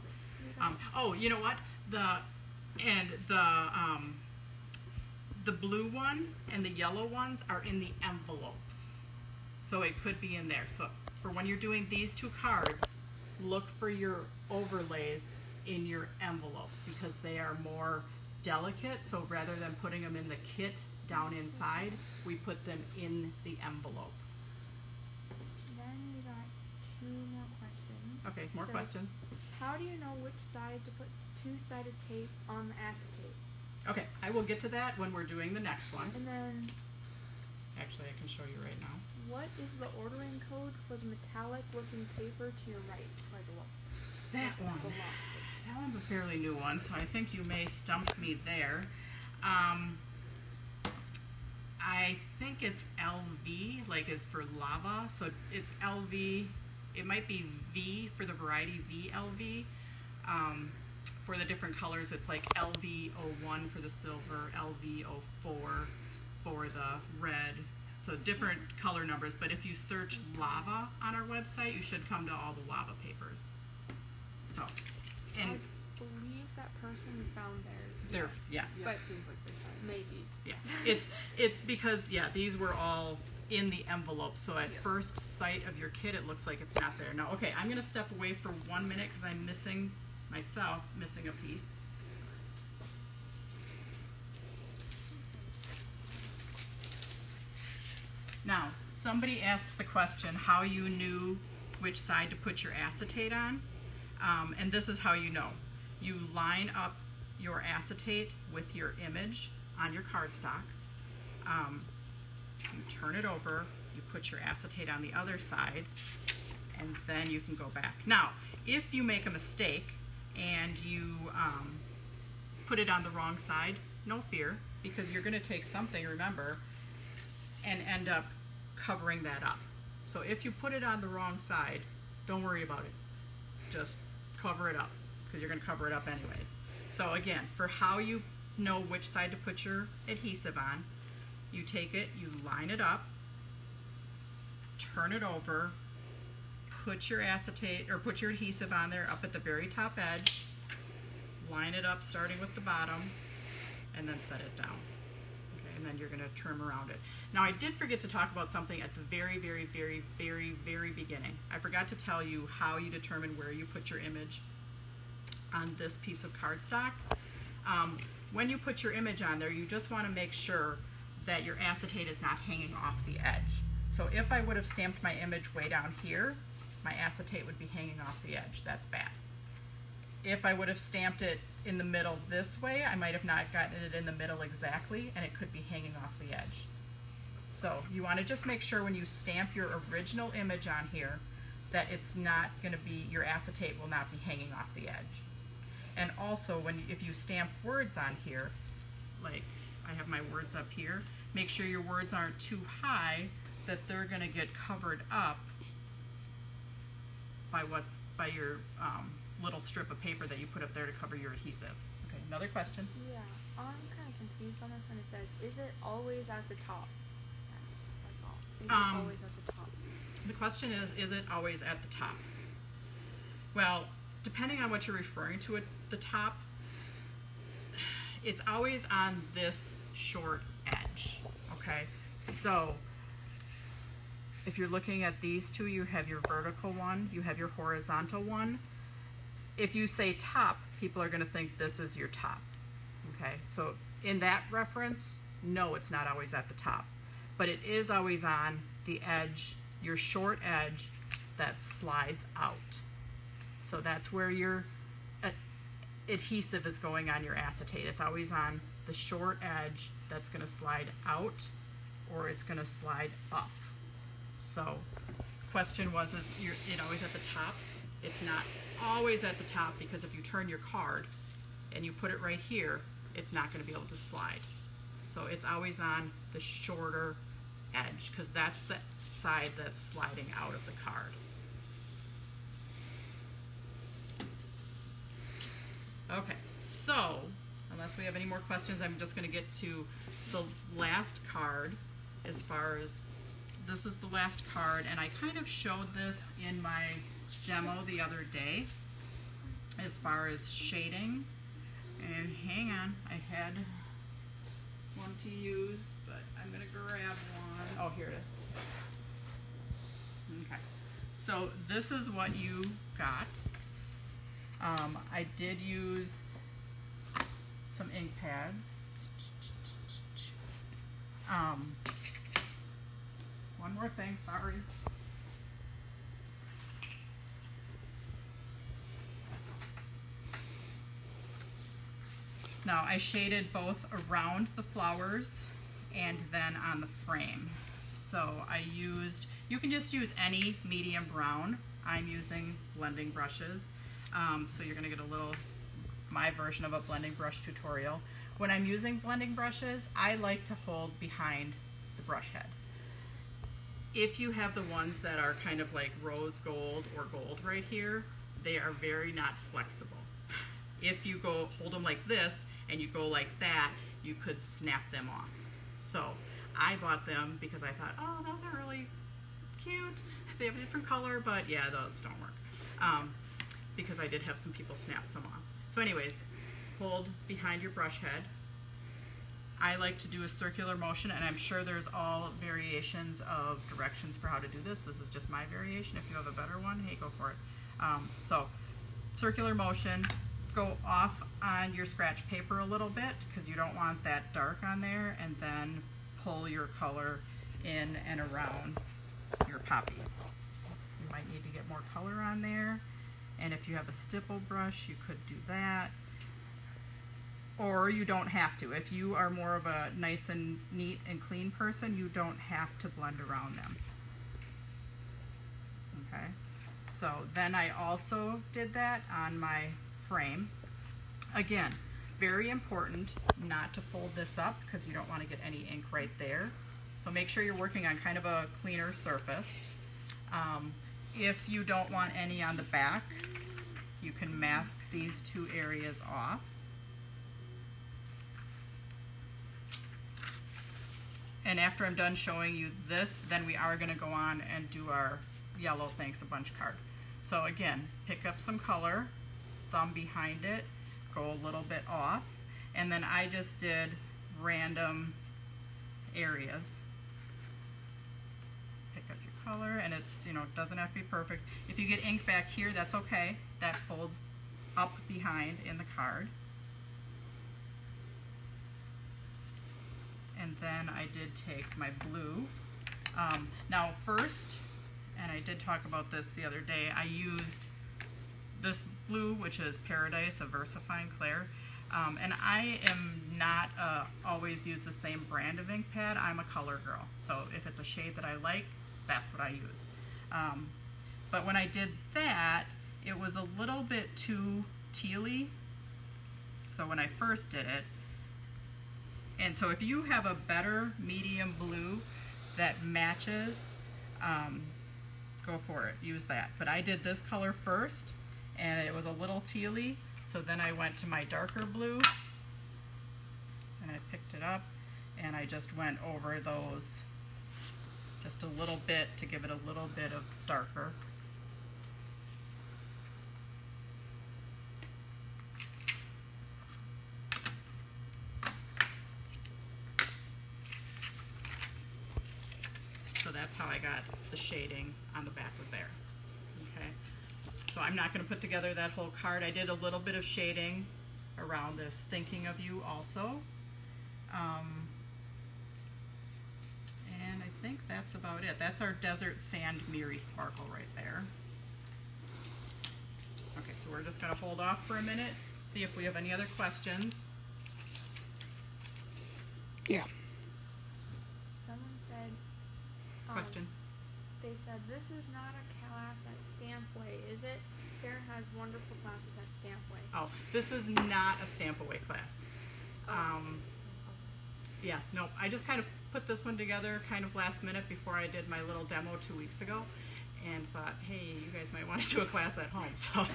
oh, you know what? The blue one and the yellow ones are in the envelopes. So it could be in there. So for when you're doing these two cards, look for your overlays in your envelopes because they are more delicate. So rather than putting them in the kit down inside, we put them in the envelope. then we got 2 more questions. Okay, more So- questions? How do you know which side to put 2-sided tape on the acetate? Okay, I will get to that when we're doing the next one. And then Actually, I can show you right now. what is the ordering code for the metallic looking paper to your right? Or the left? That one. The left. That one's a fairly new one, so I think you may stump me there. I think it's LV, like is for lava, so it's LV. It might be V for the variety VLV. For the different colors, it's like LV01 for the silver, LV04 for the red. So different color numbers, but if you search lava on our website, you should come to all the lava papers. So, and I believe that person found theirs. they're, yeah, Yeah, But- it seems like they have. Maybe. yeah. It's because, yeah, these were all in the envelope, so at Yes. first sight of your kit, it looks like it's not there. Now, okay, I'm gonna step away for 1 minute because I'm missing a piece. Now, somebody asked the question how you knew which side to put your acetate on, and this is how you know. You line up your acetate with your image on your cardstock. You turn it over, you put your acetate on the other side, and then you can go back. Now, if you make a mistake and you put it on the wrong side, no fear, because you're going to take something, remember, and end up covering that up. So if you put it on the wrong side, don't worry about it. Just cover it up, because you're going to cover it up anyways. So again, for how you know which side to put your adhesive on, you take it, you line it up, turn it over, put your acetate or put your adhesive on there up at the very top edge, line it up starting with the bottom, and then set it down. Okay, and then you're going to trim around it. Now I did forget to talk about something at the very beginning. I forgot to tell you how you determine where you put your image on this piece of cardstock. When you put your image on there, you just want to make sure that your acetate is not hanging off the edge. So if I would have stamped my image way down here, my acetate would be hanging off the edge. That's bad. If I would have stamped it in the middle this way, I might have not gotten it in the middle exactly, and it could be hanging off the edge. So you want to just make sure when you stamp your original image on here that it's not going to be, your acetate will not be hanging off the edge. And also if you stamp words on here, like I have my words up here, make sure your words aren't too high that they're going to get covered up by your little strip of paper that you put up there to cover your adhesive. Okay, another question? Yeah, I'm kind of confused on this when it says, is it always at the top? That's all. Is it always at the top? The question is it always at the top? Well, depending on what you're referring to at the top, it's always on this short edge, okay? So if you're looking at these two, you have your vertical one, you have your horizontal one. If you say top, people are going to think this is your top, okay? So in that reference, no, it's not always at the top, but it is always on the edge, your short edge that slides out. So that's where your adhesive is going on your acetate. It's always on the short edge that's going to slide out, or it's going to slide up. So question was, is it always at the top? It's not always at the top, because if you turn your card and you put it right here, it's not going to be able to slide. So it's always on the shorter edge, because that's the side that's sliding out of the card. Okay, so unless we have any more questions, I'm just going to get to the last card. As far as this is the last card, and I kind of showed this in my demo the other day as far as shading. And hang on, I had one to use, but I'm going to grab one. Oh, here it is. Okay, so this is what you got. I did use some ink pads. One more thing, sorry. Now I shaded both around the flowers and then on the frame. So I used, you can just use any medium brown. I'm using blending brushes. So you're going to get a little, my version of a blending brush tutorial. When I'm using blending brushes, I like to hold behind the brush head. If you have the ones that are kind of like rose gold or gold right here, they are very not flexible. If you go hold them like this and you go like that, you could snap them off. So I bought them because I thought, oh, those are really cute. They have a different color, but yeah, those don't work. Because I did have some people snap some off. So anyways, hold behind your brush head. I like to do a circular motion, and I'm sure there's all variations of directions for how to do this. This is just my variation. If you have a better one, hey, go for it. So circular motion, go off on your scratch paper a little bit because you don't want that dark on there, and then pull your color in and around your poppies. You might need to get more color on there. And if you have a stipple brush, you could do that. Or you don't have to. If you are more of a nice and neat and clean person, you don't have to blend around them. Okay, so then I also did that on my frame. Again, very important not to fold this up because you don't want to get any ink right there. So make sure you're working on kind of a cleaner surface. If you don't want any on the back, you can mask these two areas off. And after I'm done showing you this, then we are going to go on and do our yellow Thanks a Bunch card. So again, pick up some color, thumb behind it, go a little bit off, and then I just did random areas. Pick up your color, and it's, you know, it doesn't have to be perfect. If you get ink back here, that's okay. That folds up behind in the card. And then I did take my blue. Now first, and I did talk about this the other day, I used this blue, which is Paradise of VersaFine Clair. And I am not always use the same brand of ink pad. I'm a color girl. So if it's a shade that I like, that's what I use. But when I did that, it was a little bit too tealy. So when I first did it, and so if you have a better medium blue that matches, go for it, use that. But I did this color first, and it was a little tealy, so then I went to my darker blue, and I picked it up, and I just went over those just a little bit to give it a little bit of darker. So that's how I got the shading on the back of there. Okay, so I'm not going to put together that whole card. I did a little bit of shading around this Thinking of You also. And I think that's about it. That's our Desert Sand Miri Sparkle right there. Okay, so we're just going to hold off for a minute, see if we have any other questions. Yeah. Someone said, Question? They said, this is not a class at Stampway, is it? Sarah has wonderful classes at Stampway. Oh, this is not a Stamp Away class. Yeah, no, I just kind of put this one together kind of last minute before I did my little demo 2 weeks ago, and thought, hey, you guys might want to do a class at home. So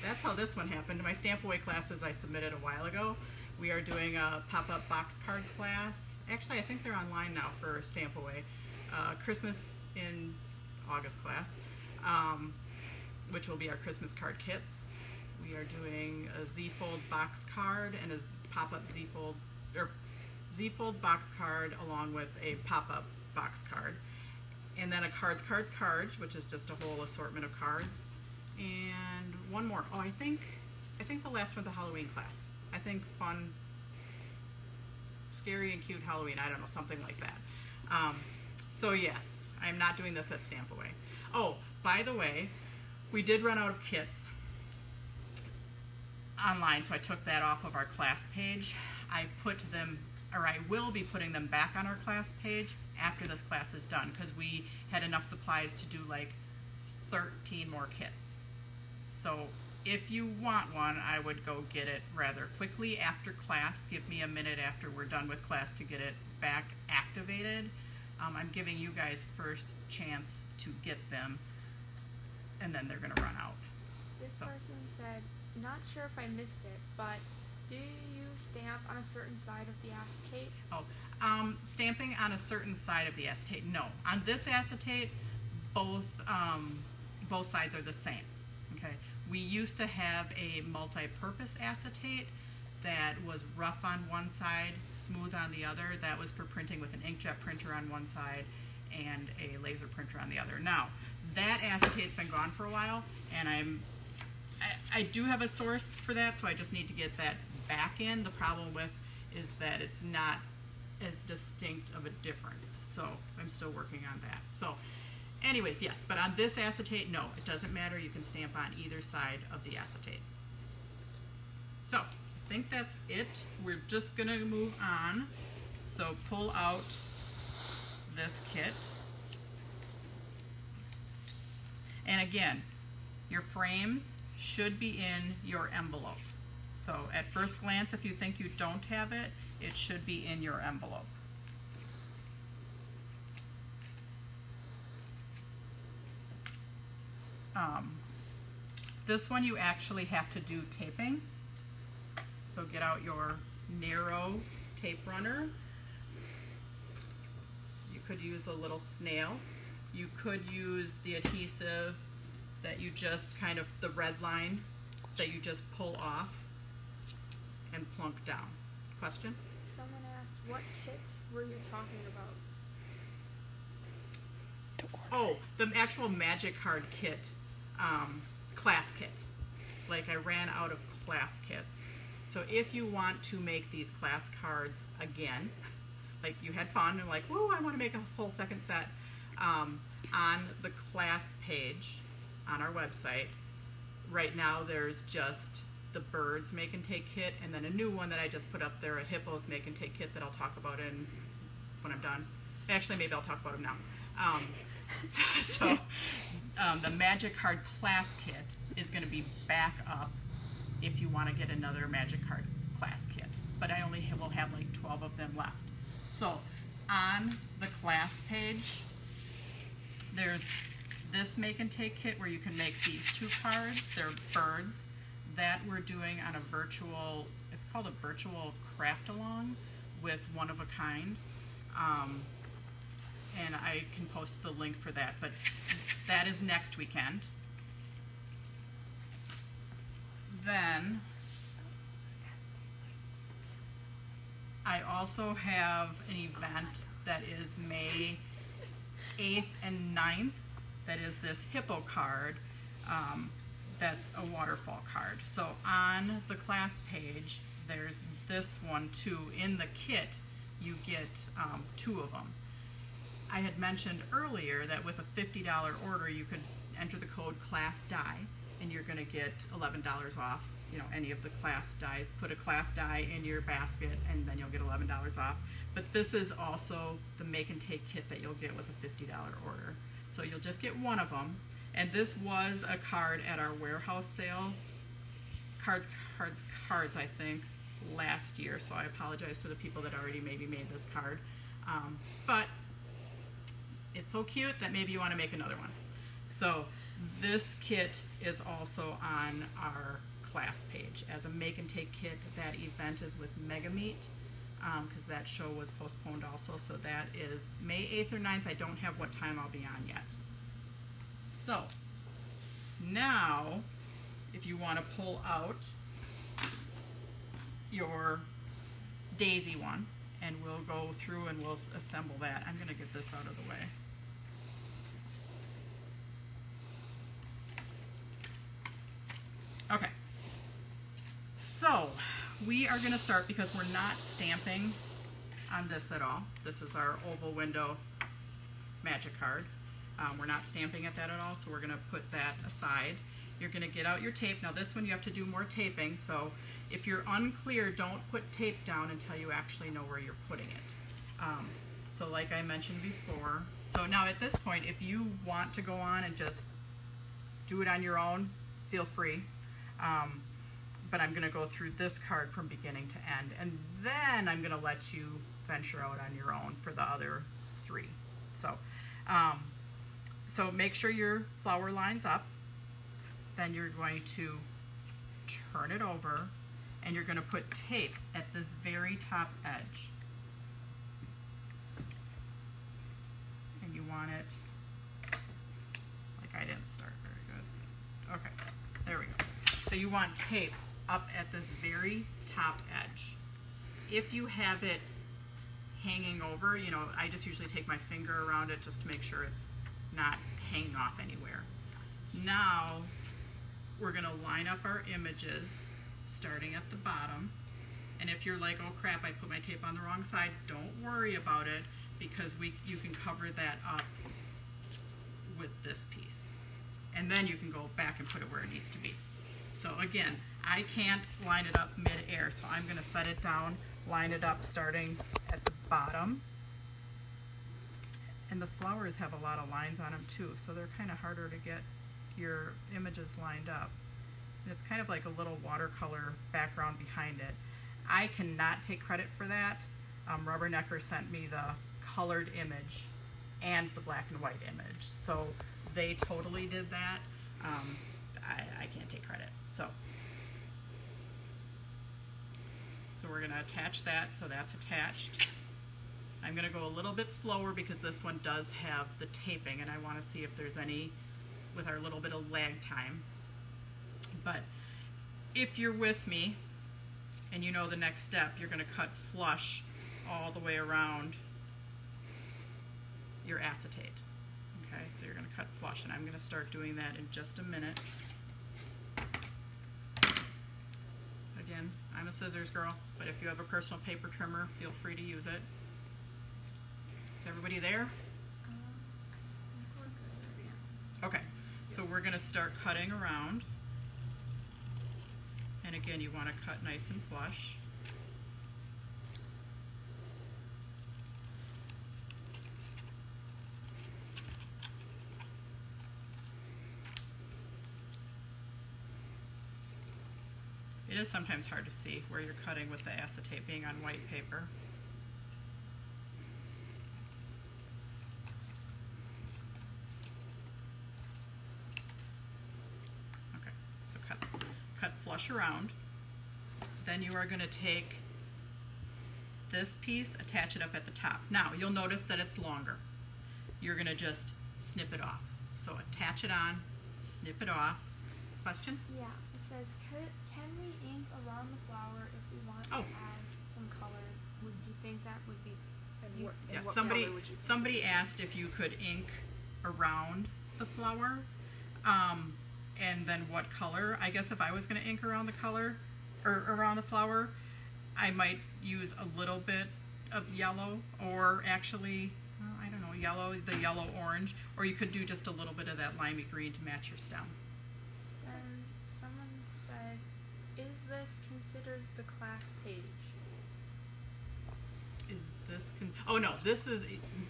that's how this one happened. My Stamp Away classes I submitted a while ago. We are doing a pop-up box card class. Actually, I think they're online now for Stamp Away. Christmas in August class, which will be our Christmas card kits. We are doing a Z-fold box card and a pop-up Z-fold box card along with a pop-up box card. And then a cards, which is just a whole assortment of cards. And one more. Oh, I think the last one's a Halloween class. I think fun, scary and cute Halloween. I don't know, something like that. So yes, I'm not doing this at Stamp Away. Oh, by the way, we did run out of kits online, so I took that off of our class page. I put them, or I will be putting them back on our class page after this class is done, because we had enough supplies to do like 13 more kits. So if you want one, I would go get it rather quickly after class. Give me a minute after we're done with class to get it back activated. I'm giving you guys first chance to get them, and then they're going to run out. This person said, not sure if I missed it, but do you stamp on a certain side of the acetate? Oh, stamping on a certain side of the acetate, no. On this acetate, both sides are the same. Okay. We used to have a multi-purpose acetate that was rough on one side, smooth on the other. That was for printing with an inkjet printer on one side and a laser printer on the other. Now, that acetate's been gone for a while, and I do have a source for that, so I just need to get that back in. The problem with is that it's not as distinct of a difference, so I'm still working on that. So anyways, yes, but on this acetate, no, it doesn't matter. You can stamp on either side of the acetate. So I think that's it. We're just gonna move on. So pull out this kit. And again, your frames should be in your envelope. So at first glance, if you think you don't have it, it should be in your envelope. This one you actually have to do taping. So get out your narrow tape runner. You could use a little snail. You could use the adhesive that you just kind of, the red line that you just pull off and plunk down. Question? Someone asked, what kits were you talking about? Oh, the actual Magic Card kit, class kit. Like I ran out of class kits. So if you want to make these class cards again, like you had fun and like, whoa, I want to make a whole second set, on the class page on our website, right now there's just the birds make and take kit, and then a new one that I just put up there, a hippos make and take kit that I'll talk about when I'm done. Actually, maybe I'll talk about them now. The Magic Card class kit is going to be back up if you want to get another Magic Card class kit, but I only will have like 12 of them left. So on the class page, there's this make and take kit where you can make these 2 cards. They're birds that we're doing on a virtual, it's called a virtual craft along with One of a Kind. And I can post the link for that, but that is next weekend. Then I also have an event that is May 8th and 9th. That is this hippo card. That's a waterfall card. So on the class page, there's this one too. In the kit, you get 2 of them. I had mentioned earlier that with a $50 order, you could enter the code class die, and you're going to get $11 off. You know, any of the class dies. Put a class die in your basket, and then you'll get $11 off. But this is also the make and take kit that you'll get with a $50 order. So you'll just get one of them. And this was a card at our warehouse sale, cards, I think, last year. So I apologize to the people that already maybe made this card. But it's so cute that maybe you want to make another one. So this kit is also on our class page as a make and take kit. That event is with Mega Meat, because that show was postponed also. So that is May 8th or 9th. I don't have what time I'll be on yet. So now, if you want to pull out your daisy one, and we'll go through and we'll assemble that. I'm going to get this out of the way. Okay. So we are going to start, because we're not stamping on this at all. This is our oval window Magic Card. We're not stamping at that at all, so we're going to put that aside. You're going to get out your tape. Now this one you have to do more taping, so if you're unclear, don't put tape down until you actually know where you're putting it. So like I mentioned before, so now at this point, if you want to go on and just do it on your own, feel free. But I'm going to go through this card from beginning to end, and then I'm going to let you venture out on your own for the other 3. So make sure your flower lines up. Then you're going to turn it over, and you're going to put tape at this very top edge. And you want it, like I didn't start very good. Okay, there we go. So you want tape up at this very top edge. If you have it hanging over, you know, I just usually take my finger around it just to make sure it's not hanging off anywhere. Now we're going to line up our images starting at the bottom. And if you're like, oh crap, I put my tape on the wrong side, don't worry about it, because you can cover that up with this piece. And then you can go back and put it where it needs to be. So again, I can't line it up mid-air, so I'm going to set it down, line it up starting at the bottom. And the flowers have a lot of lines on them too, so they're kind of harder to get your images lined up. And it's kind of like a little watercolor background behind it. I cannot take credit for that. Rubbernecker sent me the colored image and the black and white image, so they totally did that. I can't take credit. So we're going to attach that, so that's attached. I'm going to go a little bit slower because this one does have the taping, and I want to see if there's any with our little bit of lag time. But if you're with me and you know the next step, you're going to cut flush all the way around your acetate. Okay, so you're going to cut flush, and I'm going to start doing that in just a minute. Again, I'm a scissors girl, but if you have a personal paper trimmer, feel free to use it. Is everybody there? Okay, so we're going to start cutting around. And again, you want to cut nice and flush. It is sometimes hard to see where you're cutting with the acetate being on white paper. Okay, so cut flush around. Then you are going to take this piece, attach it up at the top. Now, you'll notice that it's longer. You're going to just snip it off. So attach it on, snip it off. Question? Yeah, it says, can we ink around the flower if we want to add some color? Would you think that would be? Yeah, somebody asked if you could ink around the flower, and then what color. I guess if I was going to ink around the color, or around the flower, I might use a little bit of yellow, or actually, I don't know, yellow, the yellow-orange, or you could do just a little bit of that limey green to match your stem. Someone said, is this considered the class page? Is this, oh no, this is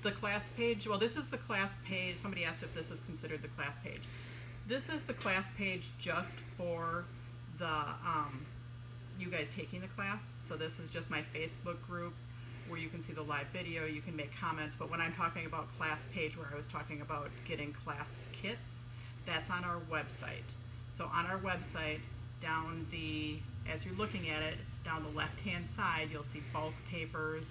the class page. Well, this is the class page. Somebody asked if this is considered the class page. This is the class page just for the, you guys taking the class. So this is just my Facebook group where you can see the live video, you can make comments. But when I'm talking about class page, where I was talking about getting class kits, that's on our website. So on our website, down the, as you're looking at it, down the left-hand side, you'll see bulk papers,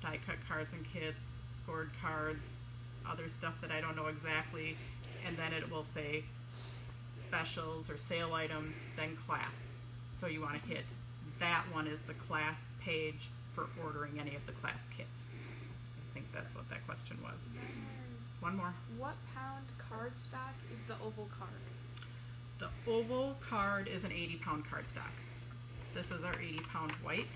die-cut cards and kits, scored cards, other stuff that I don't know exactly, and then it will say specials or sale items, then class. So you want to hit that one is the class page for ordering any of the class kits. I think that's what that question was. One more. What pound cardstock is the oval card? The oval card is an 80-pound cardstock. This is our 80-pound white.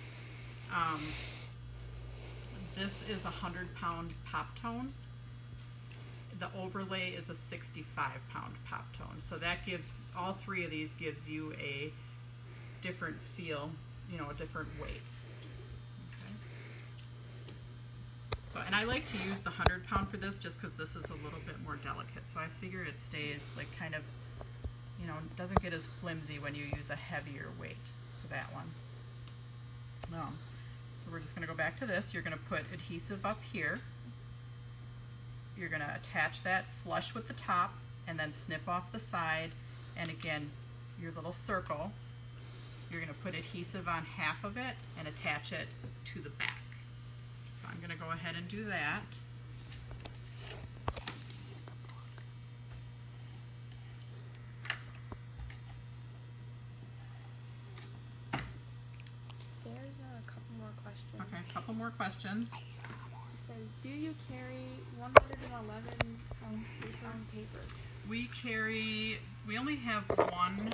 This is a 100-pound pop tone. The overlay is a 65-pound pop tone. So that gives, all three of these gives you a different feel, you know, a different weight. Okay. So, and I like to use the 100-pound for this just because this is a little bit more delicate. So I figure it stays like kind of, you know, doesn't get as flimsy when you use a heavier weight for that one. So we're just going to go back to this. You're going to put adhesive up here. You're going to attach that flush with the top and then snip off the side. And again, your little circle, you're going to put adhesive on half of it and attach it to the back. So I'm going to go ahead and do that. There's a couple more questions. Okay, a couple more questions. It says, do you carry 111 pound paper? We only have one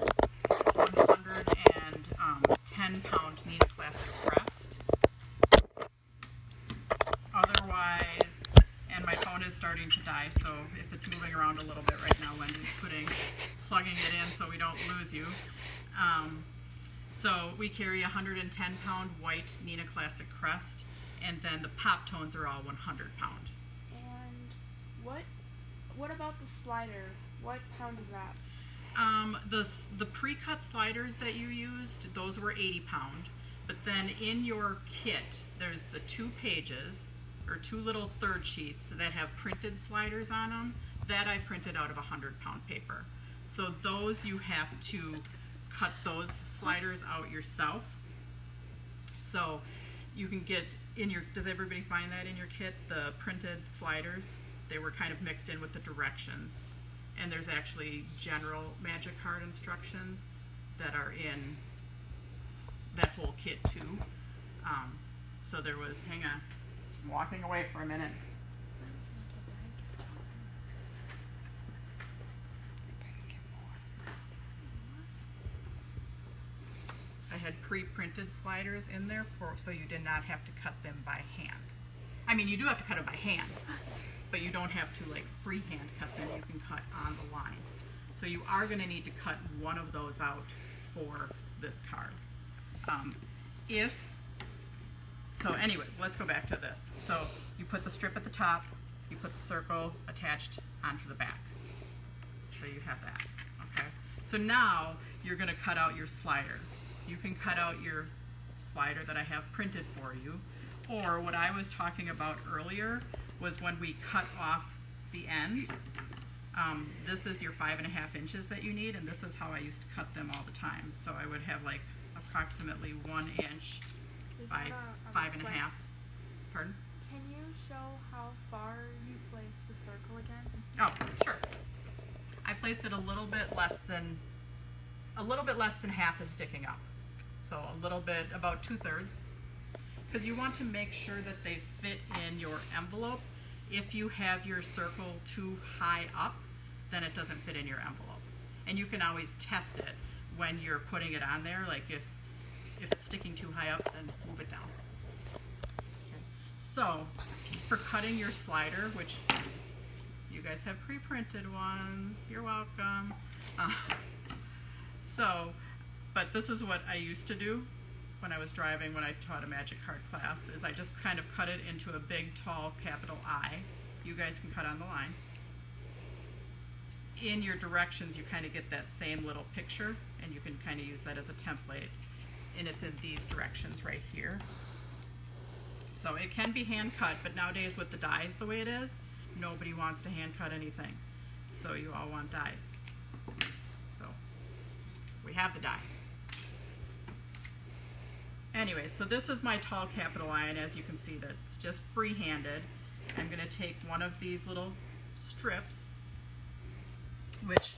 110-pound Neenah Classic Crest. Otherwise, and my phone is starting to die, so if it's moving around a little bit right now, Wendy's plugging it in so we don't lose you. So we carry a 110-pound white Neenah Classic Crest, and then the pop tones are all 100-pound. And what about the slider? What pound is that? The pre-cut sliders that you used, those were 80-pound. But then in your kit, there's the 2 pages, or 2 little third sheets that have printed sliders on them. That I printed out of 100-pound paper. So those you have to cut those sliders out yourself. So you can get in your, does everybody find that in your kit, the printed sliders? They were kind of mixed in with the directions. And there's actually general magic card instructions that are in that whole kit too. So there was, hang on, I'm walking away for a minute. I had pre-printed sliders in there so you did not have to cut them by hand. I mean, you do have to cut them by hand, but you don't have to like freehand cut them. You can cut on the line. So you are going to need to cut one of those out for this card. So anyway, let's go back to this. So you put the strip at the top, you put the circle attached onto the back. So you have that, okay? So now you're going to cut out your slider. You can cut out your slider that I have printed for you, or what I was talking about earlier was when we cut off the end. This is your 5.5 inches that you need, and this is how I used to cut them all the time. So I would have like approximately 1 inch by 5.5. Pardon? Can you show how far you place the circle again? Oh, sure. I placed it a little bit less than half is sticking up. So a little bit, about 2/3, because you want to make sure that they fit in your envelope. If you have your circle too high up, then it doesn't fit in your envelope. And you can always test it when you're putting it on there. Like if it's sticking too high up, then move it down. Okay. So for cutting your slider, which you guys have pre-printed ones, you're welcome. But this is what I used to do when I was driving, when I taught a magic card class, is I just kind of cut it into a big, tall, capital I. You guys can cut on the lines. In your directions, you kind of get that same little picture, and you can kind of use that as a template. And it's in these directions right here. So it can be hand cut, but nowadays with the dies the way it is, nobody wants to hand cut anything. So you all want dies. So we have the die. Anyway, so this is my tall capital I, and as you can see, that's just free-handed. I'm going to take one of these little strips, which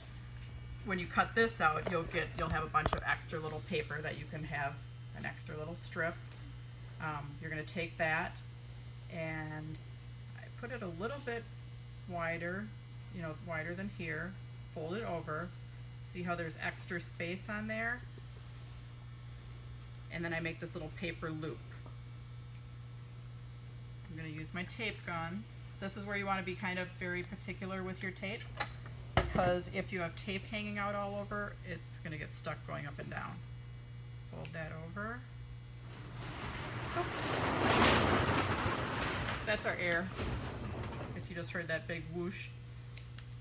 when you cut this out, you'll have a bunch of extra little paper that you can have an extra little strip. You're going to take that, and I put it a little bit wider, wider than here, fold it over, see how there's extra space on there? And then I make this little paper loop. I'm going to use my tape gun. This is where you want to be kind of very particular with your tape, because if you have tape hanging out all over, it's going to get stuck going up and down. Fold that over. Oh. That's our air. If you just heard that big whoosh.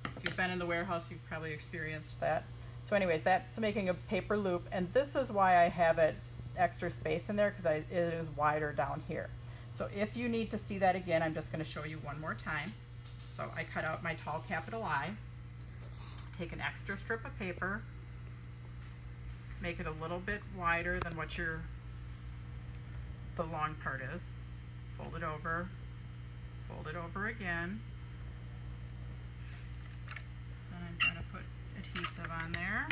If you've been in the warehouse, you've probably experienced that. So anyways, that's making a paper loop, and this is why I have it extra space in there, because it is wider down here. So if you need to see that again, I'm just going to show you one more time. So I cut out my tall capital I, take an extra strip of paper, make it a little bit wider than what the long part is, fold it over again, and I'm going to put adhesive on there.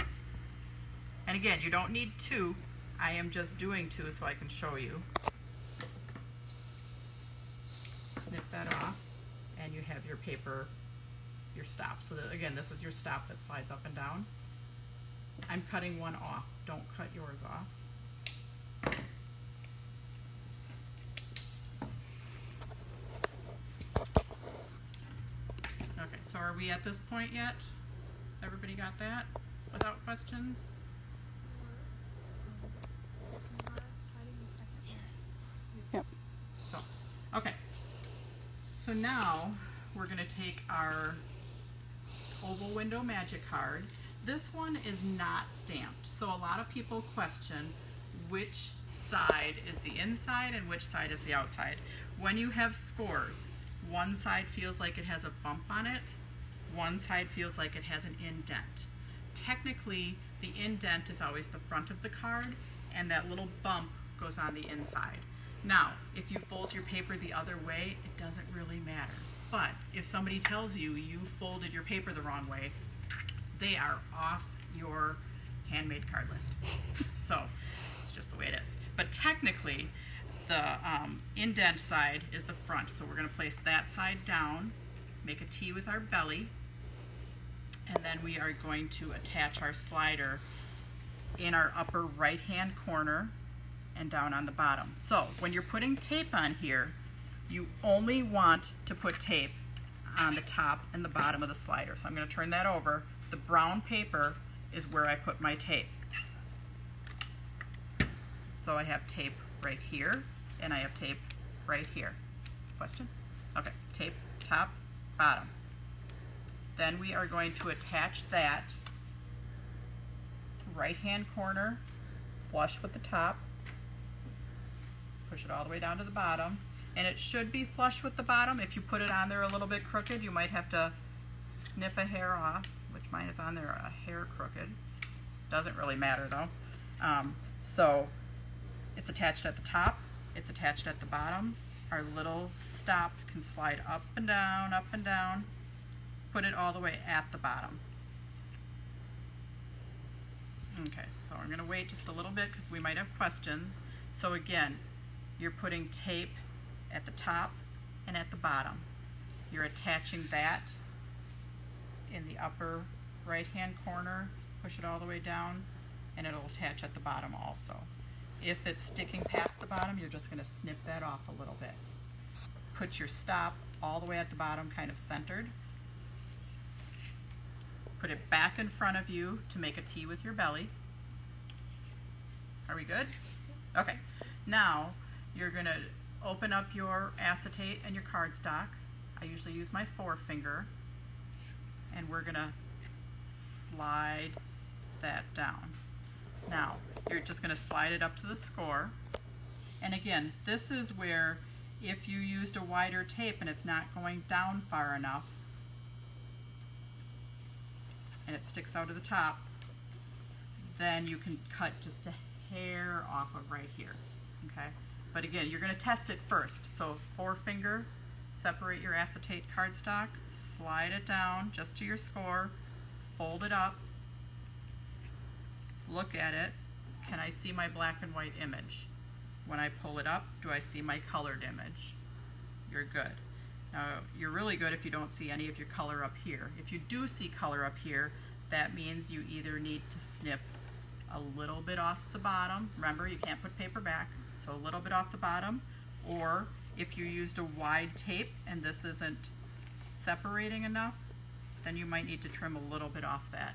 And again, you don't need 2. I am just doing 2 so I can show you. Snip that off, and you have your paper, your stop. So that, again, this is your stop that slides up and down. I'm cutting one off. Don't cut yours off. Okay, so are we at this point yet? Has everybody got that without questions? Yep. So, okay. So now we're going to take our oval window magic card. This one is not stamped. So a lot of people question which side is the inside and which side is the outside. When you have scores, one side feels like it has a bump on it, one side feels like it has an indent. technically the indent is always the front of the card, and that little bump goes on the inside. Now, if you fold your paper the other way, it doesn't really matter. But if somebody tells you you folded your paper the wrong way, they are off your handmade card list. So it's just the way it is. But technically, the indent side is the front. So we're going to place that side down, make a T with our belly, and then we are going to attach our slider in our upper right-hand corner and down on the bottom. So when you're putting tape on here, you only want to put tape on the top and the bottom of the slider. So I'm going to turn that over. The brown paper is where I put my tape. So I have tape right here, and I have tape right here. Question? Okay, tape, top, bottom. Then we are going to attach that right-hand corner flush with the top. Push it all the way down to the bottom. And it should be flush with the bottom. If you put it on there a little bit crooked, you might have to snip a hair off, which mine is on there a hair crooked. Doesn't really matter though. So it's attached at the top, it's attached at the bottom. Our little stop can slide up and down, up and down. Put it all the way at the bottom. Okay, so I'm going to wait just a little bit because we might have questions. So again, you're putting tape at the top and at the bottom. You're attaching that in the upper right-hand corner, push it all the way down, and it'll attach at the bottom also. If it's sticking past the bottom, you're just going to snip that off a little bit. Put your stop all the way at the bottom, kind of centered. Put it back in front of you to make a T with your belly. Are we good? Okay. Now you're going to open up your acetate and your cardstock. I usually use my forefinger, and we're going to slide that down. Now you're just going to slide it up to the score. And again, this is where if you used a wider tape and it's not going down far enough and it sticks out of the top, then you can cut just a hair off of right here. Okay? But again, you're going to test it first. So forefinger, separate your acetate cardstock, slide it down just to your score, fold it up, look at it. Can I see my black and white image? When I pull it up, do I see my colored image? You're good. Now, you're really good if you don't see any of your color up here. If you do see color up here, that means you either need to snip a little bit off the bottom. Remember, you can't put paper back, so a little bit off the bottom. Or if you used a wide tape and this isn't separating enough, then you might need to trim a little bit off that.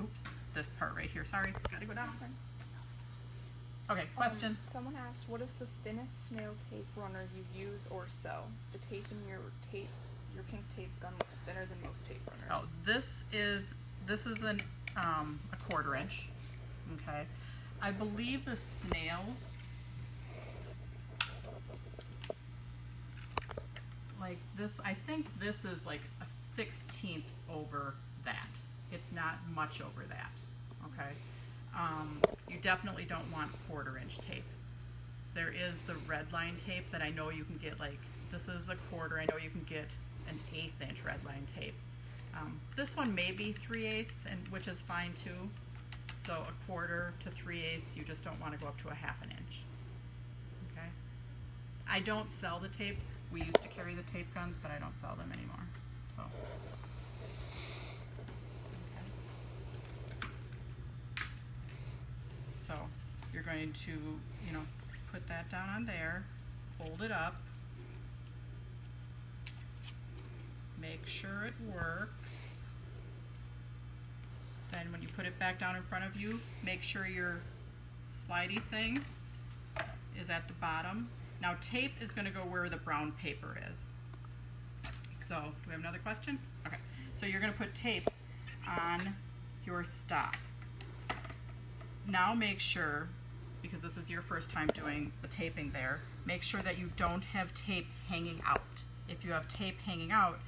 Oops, this part right here. Sorry, gotta go down. Okay, question? Someone asked, what is the thinnest snail tape runner you use or sell? The tape in your pink tape gun looks thinner than most tape runners. Oh, this is a 1/4 inch. Okay, I believe the snails, like this, I think this is like a 1/16 over that. It's not much over that. Okay. You definitely don't want 1/4 inch tape. There is the red line tape that I know you can get, like this is a 1/4. I know you can get an 1/8 inch red line tape. This one may be 3/8, and which is fine too. So a 1/4 to 3/8, you just don't want to go up to a 1/2 inch. Okay. I don't sell the tape. We used to carry the tape guns, but I don't sell them anymore. So. So you're going to, put that down on there, fold it up, make sure it works. Then when you put it back down in front of you, make sure your slidey thing is at the bottom. Now tape is going to go where the brown paper is. So, do we have another question? Okay, so you're going to put tape on your stop. Now make sure, because this is your first time doing the taping there, make sure that you don't have tape hanging out. If you have tape hanging out,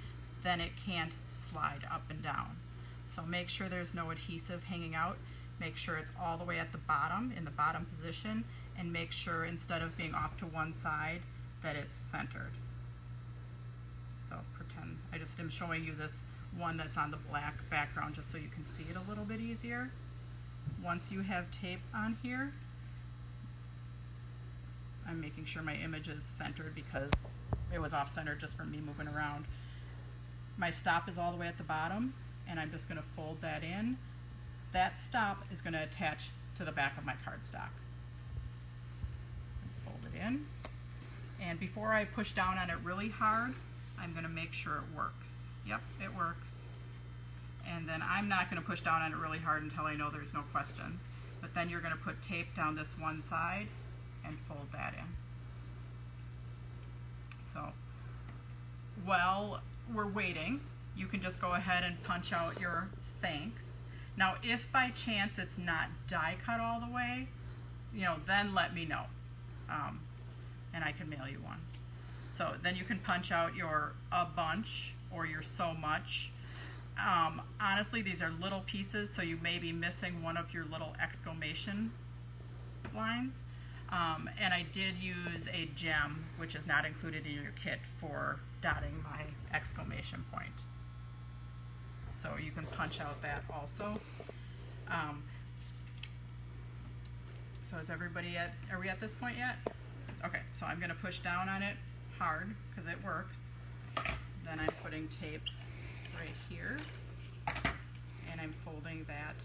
then it can't slide up and down. So make sure there's no adhesive hanging out. Make sure it's all the way at the bottom, in the bottom position, and make sure instead of being off to one side that it's centered. So pretend I just am showing you this one that's on the black background just so you can see it a little bit easier. Once you have tape on here, I'm making sure my image is centered because it was off center just from me moving around. My stop is all the way at the bottom, and I'm just going to fold that in. That stop is going to attach to the back of my cardstock. Fold it in. And before I push down on it really hard, I'm going to make sure it works. Yep, it works. And then I'm not going to push down on it really hard until I know there's no questions. But then you're going to put tape down this one side and fold that in. So while we're waiting, you can just go ahead and punch out your thanks. Now if by chance it's not die cut all the way, then let me know, and I can mail you one. So then you can punch out your a bunch or your so much. Honestly, these are little pieces, so you may be missing one of your little exclamation lines. And I did use a gem, which is not included in your kit, for dotting my exclamation point. So you can punch out that also. So is everybody are we at this point yet? Okay, so I'm gonna push down on it hard because it works. Then I'm putting tape right here, and I'm folding that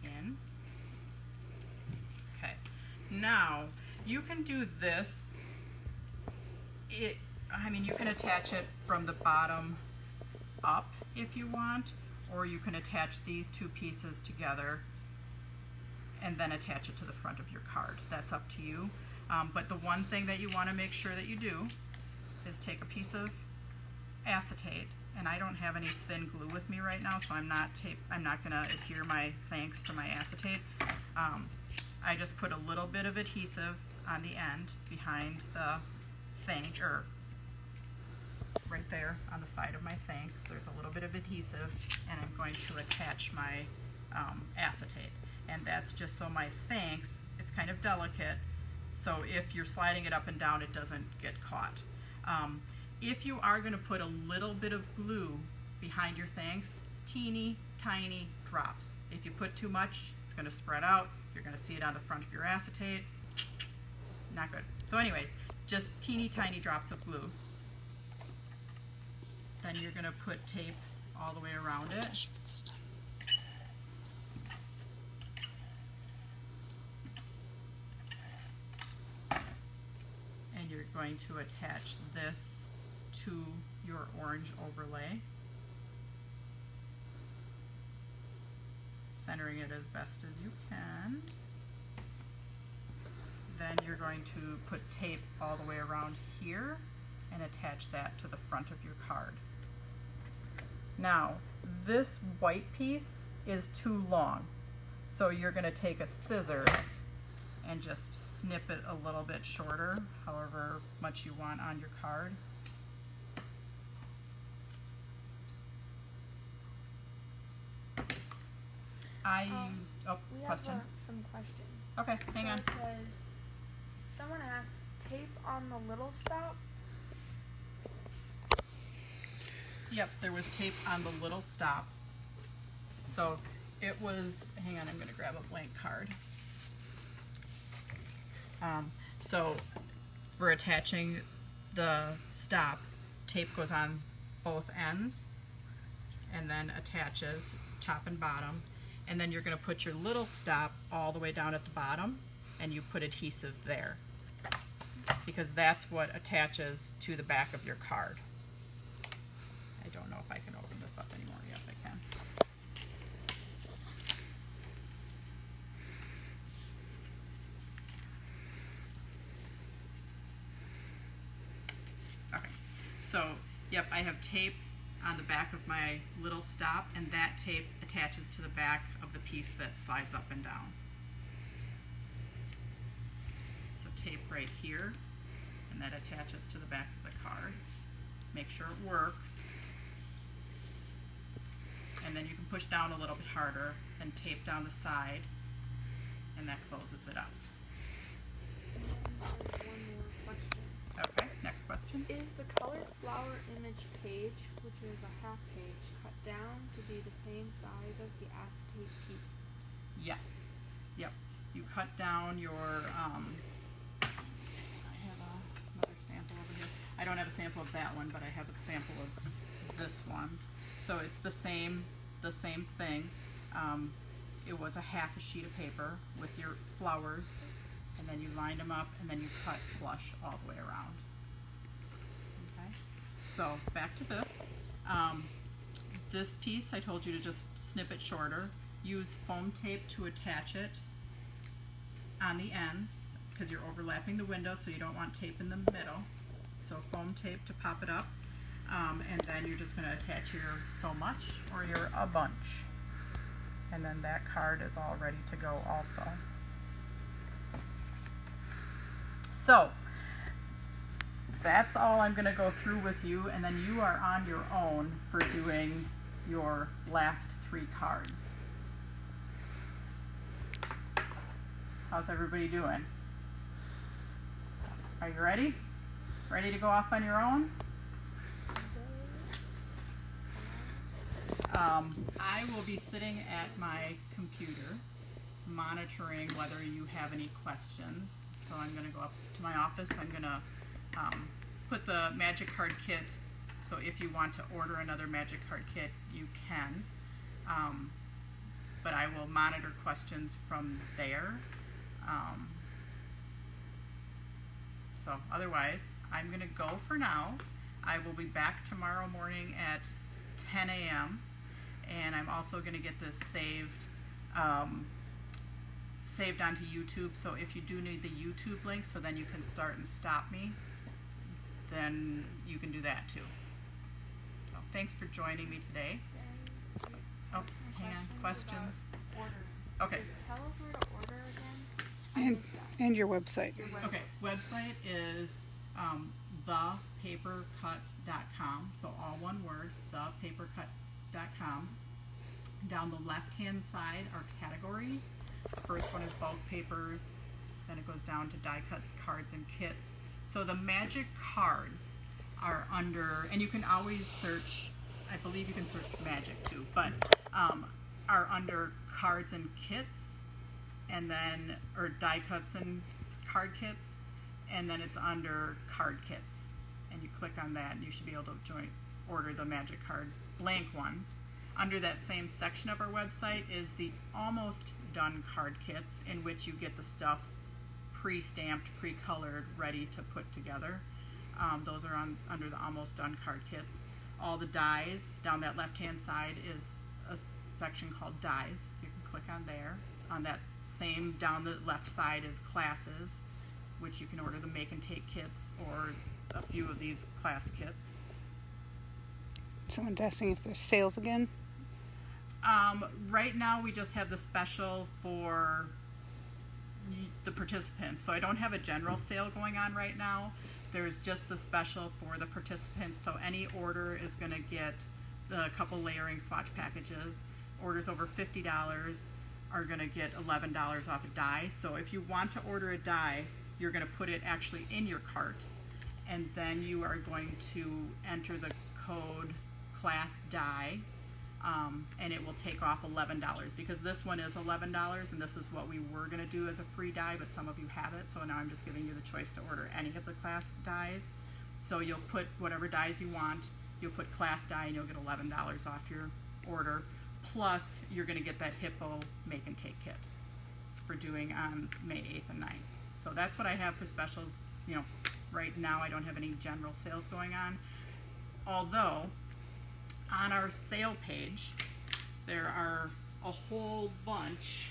in. Okay, now you can do this. You can attach it from the bottom up if you want, or you can attach these two pieces together and then attach it to the front of your card. That's up to you. But the one thing that you want to make sure that you do is take a piece of acetate, and I don't have any thin glue with me right now, so I'm not going to adhere my thanks to my acetate. I just put a little bit of adhesive on the end behind the thank, or right there on the side of my thanks. There's a little bit of adhesive, and I'm going to attach my acetate. And that's just so my thanks, it's kind of delicate, so if you're sliding it up and down, it doesn't get caught. If you are going to put a little bit of glue behind your thanks, teeny tiny drops. If you put too much, it's going to spread out. You're going to see it on the front of your acetate. Not good. So anyways, just teeny tiny drops of glue. Then you're going to put tape all the way around it. And you're going to attach this to your orange overlay, centering it as best as you can. Then you're going to put tape all the way around here and attach that to the front of your card. Now, this white piece is too long, so you're going to take a scissors and just snip it a little bit shorter, however much you want on your card. Question? We have some questions. Okay, hang on. It says, someone asked, tape on the little stop? Yep, there was tape on the little stop. So it was, hang on, I'm going to grab a blank card. So for attaching the stop, tape goes on both ends and then attaches top and bottom. And then you're going to put your little stop all the way down at the bottom, and you put adhesive there, because that's what attaches to the back of your card. I don't know if I can open this up anymore. Yes, I can. Okay, so yep, I have tape on the back of my little stop, and that tape attaches to the back of the piece that slides up and down. So tape right here, and that attaches to the back of the card. Make sure it works. and then you can push down a little bit harder and tape down the side, and that closes it up. There's one more question. Okay, next question. Is the colored flower image page, which is a half page, cut down to be the same size as the acetate piece? Yes. Yep. You cut down your, I have another sample over here. I don't have a sample of that one, but I have a sample of this one. So it's the same thing. It was a half a sheet of paper with your flowers, and then you lined them up, and then you cut flush all the way around. Okay. So back to this. This piece, I told you to just snip it shorter. Use foam tape to attach it on the ends, because you're overlapping the window, so you don't want tape in the middle. So foam tape to pop it up, and then you're just going to attach your so much or your a bunch, and then that card is all ready to go also. So that's all I'm going to go through with you, and then you are on your own for doing your last 3 cards. How's everybody doing? Are you ready? Ready to go off on your own? I will be sitting at my computer monitoring whether you have any questions. So I'm going to go up to my office. I'm going to put the Magic Card Kit. So if you want to order another Magic Card Kit, you can. But I will monitor questions from there. So otherwise, I'm going to go for now. I will be back tomorrow morning at 10 a.m. and I'm also going to get this saved onto YouTube. So if you do need the YouTube link, so then you can start and stop me, then you can do that too. So thanks for joining me today. Oh, hang on. Questions? Okay. Tell us where to order again. And your website. Okay, website is thepapercut.com, so all one word, thepapercut.com. Down the left-hand side are categories. The first one is bulk papers, then it goes down to die-cut cards and kits. So the Magic cards are under, and you can always search, I believe you can search Magic too, but are under cards and kits, and then, or die cuts and card kits, and then it's under card kits, and you click on that and you should be able to order the Magic card blank ones. Under that same section of our website is the almost done card kits, in which you get the stuff pre-stamped, pre-colored, ready to put together. Those are under the almost done card kits. All the dies, down that left hand side is a section called dies, so you can click on there. On that same, down the left side is classes, which you can order the make and take kits or a few of these class kits. Someone's asking if there's sales again. Right now we just have the special for the participants, so I don't have a general sale going on right now. There's just the special for the participants, so any order is going to get a couple layering swatch packages. Orders over $50 are going to get $11 off a die. So if you want to order a die, you're going to put it actually in your cart, and then you are going to enter the code class die, and it will take off $11, because this one is $11 and this is what we were going to do as a free die, but some of you have it, so now I'm just giving you the choice to order any of the class dies. So you'll put whatever dies you want, you'll put class die, and you'll get $11 off your order, plus you're going to get that Hippo make and take kit for doing on May 8th and 9th. So that's what I have for specials. You know, right now I don't have any general sales going on, although on our sale page there are a whole bunch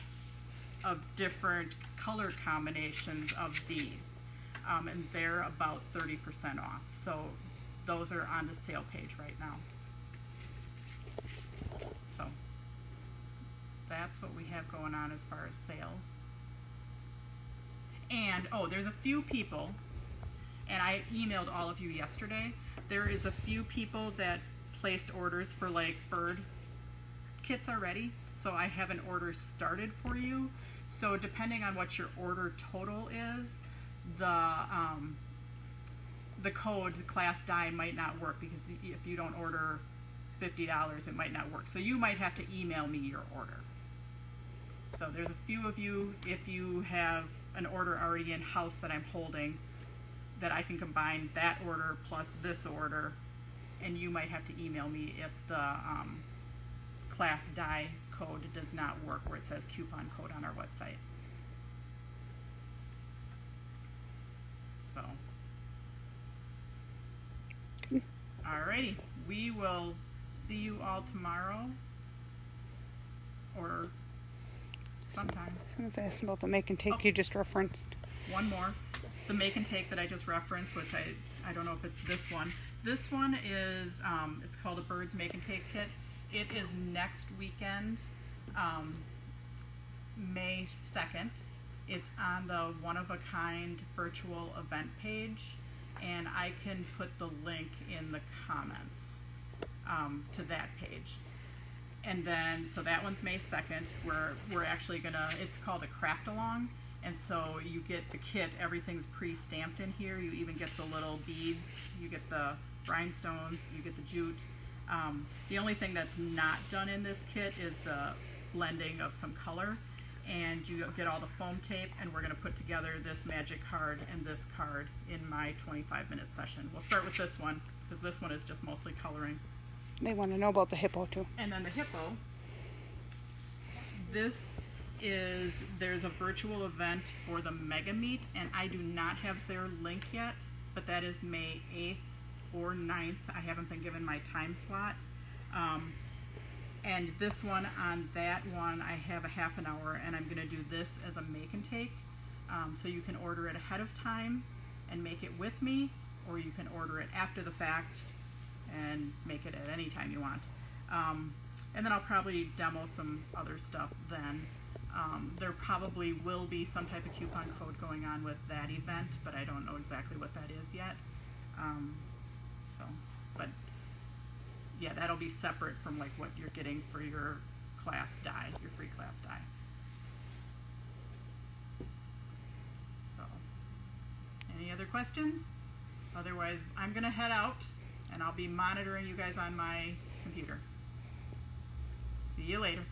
of different color combinations of these, and they're about 30% off. So those are on the sale page right now. So that's what we have going on as far as sales. And oh, there's a few people, and I emailed all of you yesterday, there is a few people that placed orders for like bird kits already, so I have an order started for you. So depending on what your order total is, the code, the class die, might not work, because if you don't order $50, it might not work. So you might have to email me your order. So there's a few of you, if you have an order already in house that I'm holding, that I can combine that order plus this order, and you might have to email me if the class die code does not work, where it says coupon code on our website. So, alrighty, we will see you all tomorrow or sometime. Someone's asking about the make and take you just referenced. One more. The make and take that I just referenced, which I don't know if it's this one. This one is, it's called a Birds Make and Take Kit. It is next weekend, May 2nd. It's on the One of a Kind virtual event page, and I can put the link in the comments to that page. And then, so that one's May 2nd. We're actually gonna, it's called a craft along. And so you get the kit, everything's pre-stamped in here. You even get the little beads, you get the rhinestones, you get the jute. The only thing that's not done in this kit is the blending of some color. And you get all the foam tape, and we're gonna put together this magic card and this card in my 25-minute session. We'll start with this one, because this one is just mostly coloring. They want to know about the hippo too. And then the hippo, this is, there's a virtual event for the Mega Meet, and I do not have their link yet, but that is May 8th or 9th. I haven't been given my time slot. And this one, on that one, I have a half an hour, and I'm going to do this as a make and take. So you can order it ahead of time and make it with me, or you can order it after the fact and make it at any time you want. And then I'll probably demo some other stuff then. There probably will be some type of coupon code going on with that event, but I don't know exactly what that is yet. But yeah, that'll be separate from like what you're getting for your class die, your free class die. So, any other questions? Otherwise, I'm gonna head out, and I'll be monitoring you guys on my computer. See you later.